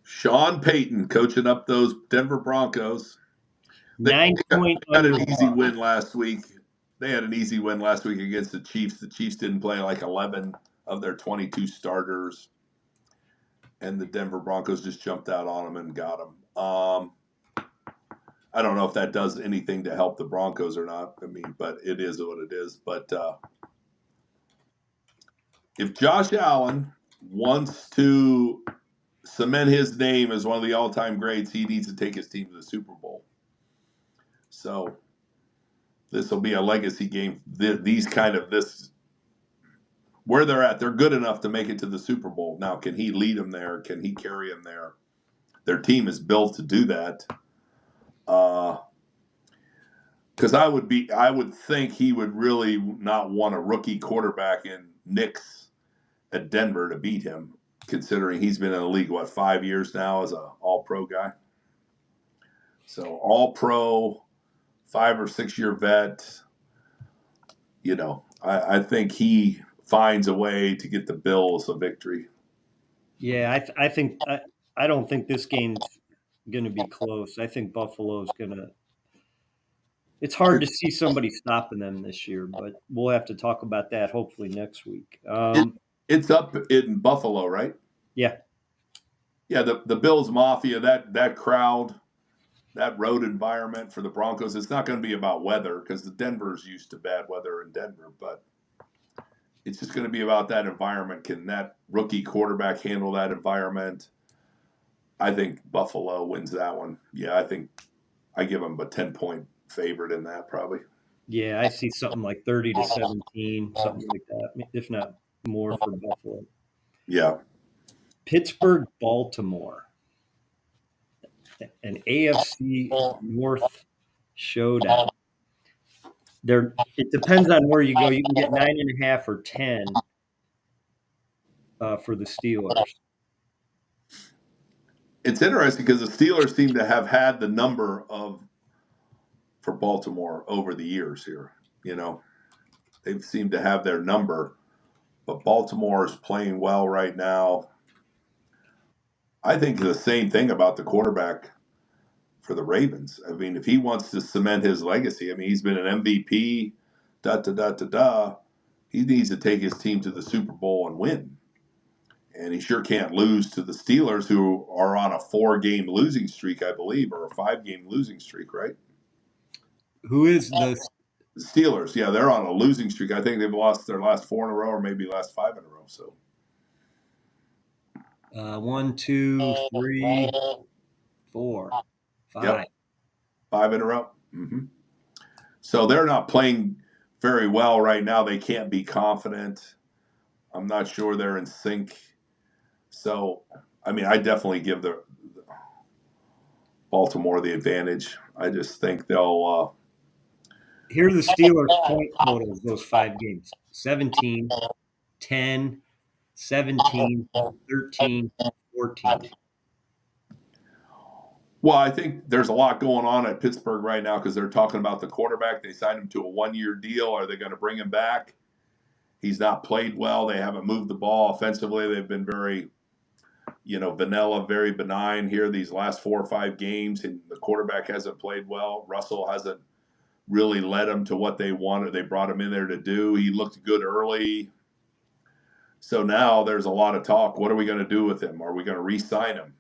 S3: Sean Payton coaching up those Denver Broncos.
S1: They
S3: had an easy win last week. They had an easy win last week against the Chiefs. The Chiefs didn't play like 11 of their 22 starters, and the Denver Broncos just jumped out on them and got them. I don't know if that does anything to help the Broncos or not. I mean, but it is what it is. But if Josh Allen wants to cement his name as one of the all-time greats, he needs to take his team to the Super Bowl. So this will be a legacy game. Where they're at, they're good enough to make it to the Super Bowl. Now, can he lead them there? Can he carry them there? Their team is built to do that. Because I would think he would really not want a rookie quarterback in Knicks at Denver to beat him, considering he's been in the league, 5 years now as an all-pro guy. So all-pro, 5 or 6 year vet. I think he finds a way to get the Bills a victory.
S1: Yeah, I don't think this game's going to be close. I think Buffalo's going to. It's hard to see somebody stopping them this year, but we'll have to talk about that hopefully next week.
S3: It's up in Buffalo, right?
S1: Yeah.
S3: Yeah, the Bills Mafia, that crowd, that road environment for the Broncos, it's not going to be about weather, because the Denver's used to bad weather in Denver, but it's just going to be about that environment. Can that rookie quarterback handle that environment? I think Buffalo wins that one. Yeah, I think I give them a 10-point favorite in that, probably.
S1: Yeah, I see something like 30-17, something like that, if not more, for Buffalo.
S3: Yeah.
S1: Pittsburgh, Baltimore, an AFC North showdown. It depends on where you go. You can get 9.5 or 10 for the Steelers.
S3: It's interesting because the Steelers seem to have had the number for Baltimore over the years here. They seem to have their number, but Baltimore is playing well right now. I think the same thing about the quarterback for the Ravens. I mean, if he wants to cement his legacy, I mean, he's been an MVP, he needs to take his team to the Super Bowl and win. And he sure can't lose to the Steelers, who are on a 4-game losing streak, I believe, or a 5-game losing streak, right?
S1: Who is the
S3: Steelers? Yeah, they're on a losing streak. I think they've lost their last 4 in a row, or maybe last 5 in a row. So
S1: 1, 2, 3, 4, 5.
S3: Yep. 5 in a row. Mm-hmm. So they're not playing very well right now. They can't be confident. I'm not sure they're in sync. So, I mean, I definitely give the Baltimore the advantage. I just think they'll.
S1: Here are the Steelers' point totals, those 5 games: 17, 10, 17, 13, 14.
S3: Well, I think there's a lot going on at Pittsburgh right now, because they're talking about the quarterback. They signed him to a 1-year deal. Are they going to bring him back? He's not played well. They haven't moved the ball offensively. They've been very, vanilla, very benign here these last 4 or 5 games, and the quarterback hasn't played well. Russell hasn't really led them to what they wanted. They brought him in there to do. He looked good early. So now there's a lot of talk. What are we going to do with him? Are we going to re-sign him?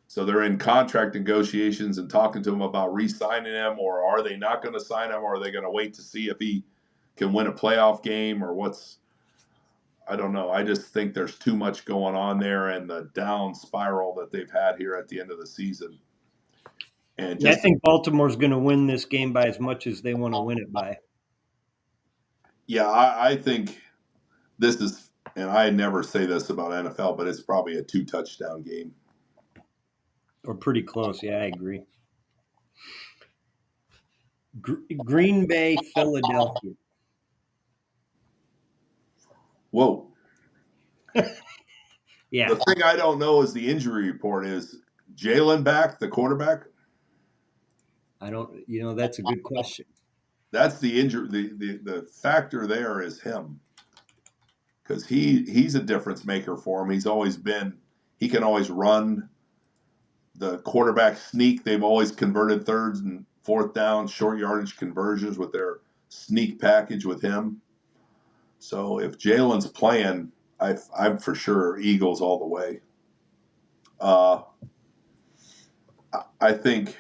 S3: So they're in contract negotiations and talking to him about re-signing him, or are they not going to sign him, or are they going to wait to see if he can win a playoff game, or what's – I don't know. I just think there's too much going on there, and the down spiral that they've had here at the end of the season. And
S1: I think Baltimore's going to win this game by as much as they want to win it by.
S3: Yeah, I think this is – and I never say this about NFL, but it's probably a 2-touchdown game.
S1: Or pretty close. Yeah, I agree. Green Bay, Philadelphia.
S3: Whoa.
S1: Yeah.
S3: The thing I don't know is the injury report. Is Jalen back, the quarterback?
S1: I don't – that's a good question.
S3: That's the injury. The factor there is him, because he's a difference maker for him. He's always been – he can always run the quarterback sneak. They've always converted thirds and fourth down, short yardage conversions with their sneak package with him. So if Jalen's playing, I'm for sure Eagles all the way. I think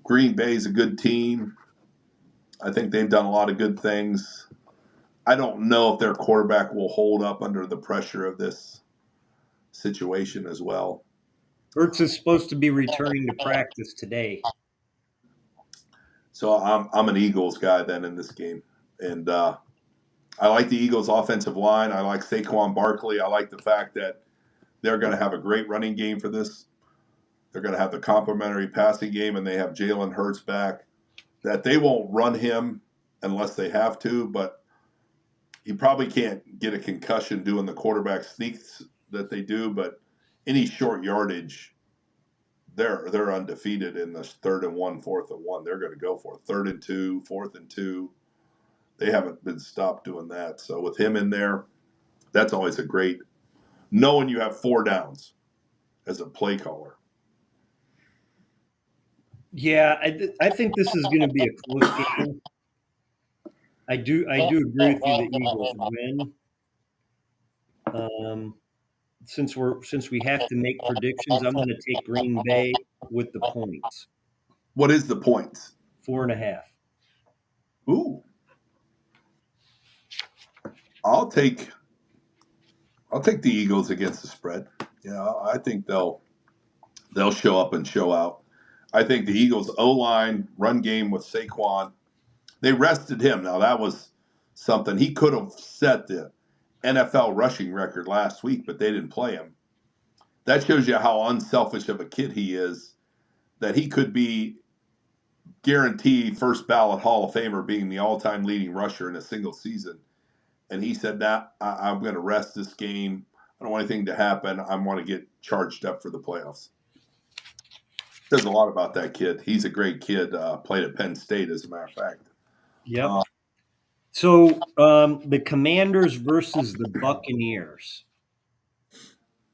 S3: Green Bay's a good team. I think they've done a lot of good things. I don't know if their quarterback will hold up under the pressure of this situation as well.
S1: Ertz is supposed to be returning to practice today.
S3: So I'm an Eagles guy then in this game. And I like the Eagles' offensive line. I like Saquon Barkley. I like the fact that they're going to have a great running game for this. They're going to have the complementary passing game, and they have Jalen Hurts back. That they won't run him unless they have to, but he probably can't get a concussion doing the quarterback sneaks that they do. But any short yardage, they're undefeated in the 3rd and 1, 4th and 1. They're going to go for it. 3rd and 2, 4th and 2. They haven't been stopped doing that. So with him in there, that's always a great – knowing you have 4 downs as a play caller.
S1: Yeah, I think this is going to be a close game. I do agree with you that Eagles win. Since we have to make predictions, I'm going to take Green Bay with the points.
S3: What is the points?
S1: 4.5.
S3: Ooh. I'll take the Eagles against the spread. Yeah, I think they'll show up and show out. I think the Eagles' O-line run game with Saquon, they rested him. Now, that was something. He could have set the NFL rushing record last week, but they didn't play him. That shows you how unselfish of a kid he is, that he could be guaranteed first ballot Hall of Famer, being the all-time leading rusher in a single season. And he said, I'm going to rest this game. I don't want anything to happen. I want to get charged up for the playoffs. Says a lot about that kid. He's a great kid. Played at Penn State, as a matter of fact.
S1: Yep. So the Commanders versus the Buccaneers.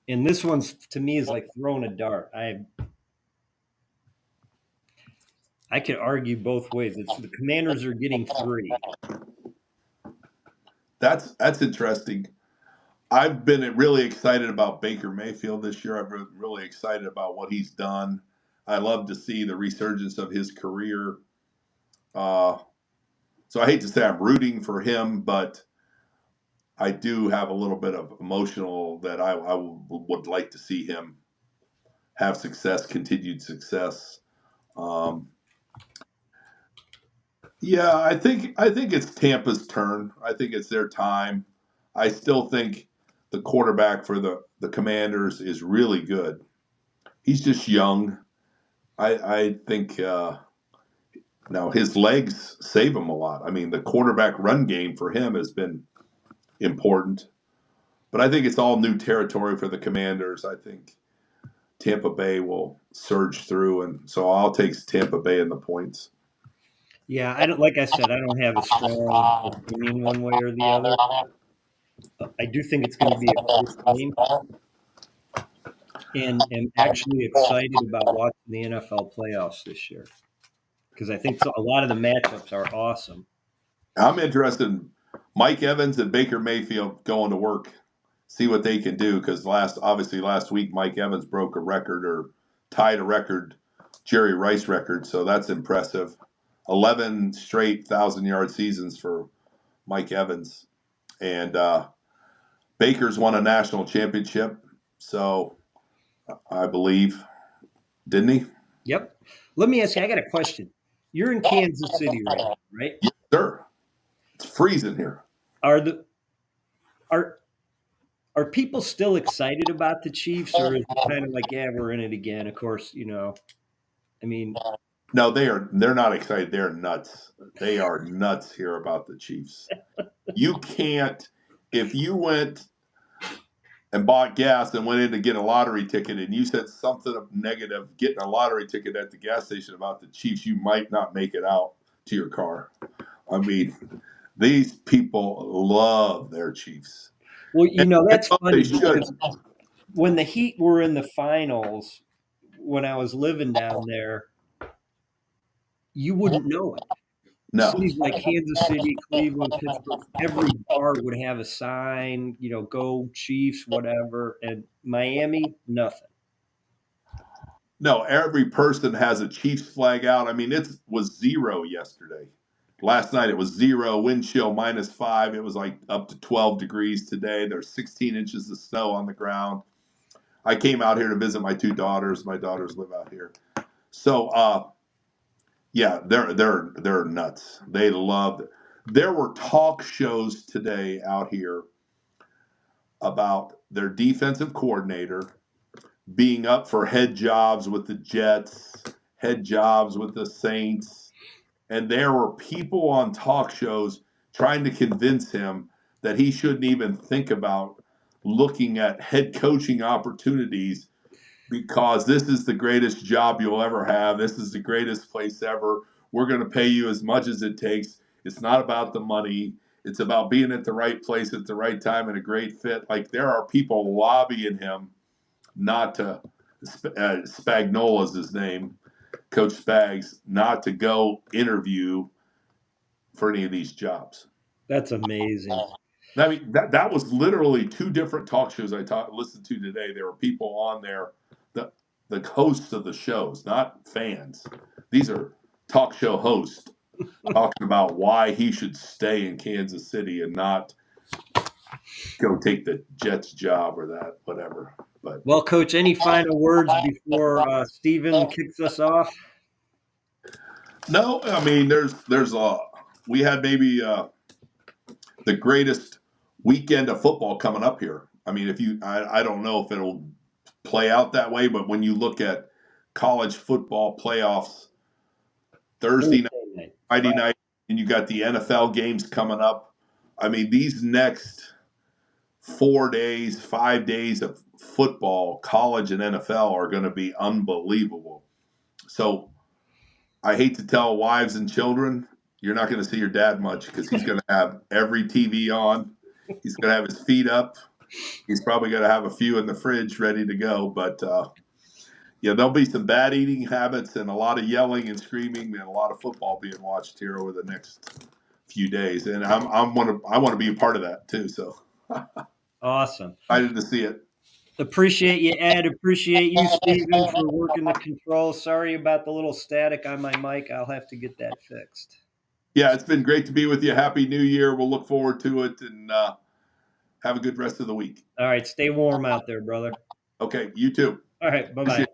S1: And this one's, to me, is like throwing a dart. I could argue both ways. The Commanders are getting 3.
S3: That's interesting. I've been really excited about Baker Mayfield this year. I've been really excited about what he's done. I love to see the resurgence of his career. So I hate to say I'm rooting for him, but I do have a little bit of emotional that I would like to see him have success, continued success. Yeah, I think it's Tampa's turn. I think it's their time. I still think the quarterback for the Commanders is really good. He's just young. I think now his legs save him a lot. I mean, the quarterback run game for him has been important. But I think it's all new territory for the Commanders. I think Tampa Bay will surge through, and so I'll take Tampa Bay in the points.
S1: Yeah, I don't. Like I said, I don't have a strong opinion one way or the other. I do think it's going to be a close game, and am actually excited about watching the NFL playoffs this year because I think a lot of the matchups are awesome.
S3: I'm interested in Mike Evans and Baker Mayfield going to work see what they can do, because last week Mike Evans broke a record or tied a record, Jerry Rice record, so that's impressive. 11 straight 1,000-yard seasons for Mike Evans. And Baker's won a national championship, so I believe, didn't he?
S1: Yep. Let me ask you, I got a question. You're in Kansas City right now, right?
S3: Yes, sir. It's freezing here.
S1: Are people still excited about the Chiefs, or is it kind of like, yeah, we're in it again? Of course, I mean,
S3: No, they're not excited. They're nuts. They are nuts here about the Chiefs. You can't, if you went and bought gas and went in to get a lottery ticket and you said something of negative getting a lottery ticket at the gas station about the Chiefs, you might not make it out to your car. I mean, these people love their Chiefs.
S1: well, that's funny
S3: They should.
S1: because when the Heat were in the finals, when I was living down there, you wouldn't know it.
S3: No.
S1: Cities like Kansas City, Cleveland, Pittsburgh, every bar would have a sign, go Chiefs, whatever. And Miami, nothing.
S3: No, every person has a Chiefs flag out. I mean, it was 0 yesterday. Last night it was 0, wind chill -5. It was like up to 12 degrees today. There's 16 inches of snow on the ground. I came out here to visit my 2 daughters. My daughters live out here. So, yeah, they're nuts. They loved it. There were talk shows today out here about their defensive coordinator being up for head jobs with the Jets, head jobs with the Saints. And there were people on talk shows trying to convince him that he shouldn't even think about looking at head coaching opportunities because this is the greatest job you'll ever have. This is the greatest place ever. We're going to pay you as much as it takes. It's not about the money. It's about being at the right place at the right time and a great fit. Like, there are people lobbying him not to, Spagnola's his name, Coach Spags, not to go interview for any of these jobs.
S1: That's amazing.
S3: I mean, that was literally 2 different talk shows I listened to today. There were people on there, the hosts of the shows, not fans. These are talk show hosts talking about why he should stay in Kansas City and not go take the Jets job or that, whatever. But
S1: Well, Coach, any final words before Steven kicks us off?
S3: no, I mean, we had maybe the greatest weekend of football coming up here. I mean, I don't know if it'll play out that way, but when you look at college football playoffs, Thursday night, Friday night, and you got the NFL games coming up. I mean, these next 4 days, 5 days of football, college and NFL, are going to be unbelievable. So I hate to tell wives and children, you're not going to see your dad much because he's going to have every TV on. He's going to have his feet up. He's probably going to have a few in the fridge ready to go. But, yeah, there'll be some bad eating habits and a lot of yelling and screaming and a lot of football being watched here over the next few days. And I want to be a part of that too. So
S1: Awesome.
S3: Excited to see it.
S1: Appreciate you, Ed. Appreciate you, Steven, for working the controls. Sorry about the little static on my mic. I'll have to get that fixed.
S3: Yeah, it's been great to be with you. Happy New Year. We'll look forward to it, and have a good rest of the week.
S1: All right. Stay warm out there, brother.
S3: Okay, you too.
S1: All right. Bye-bye.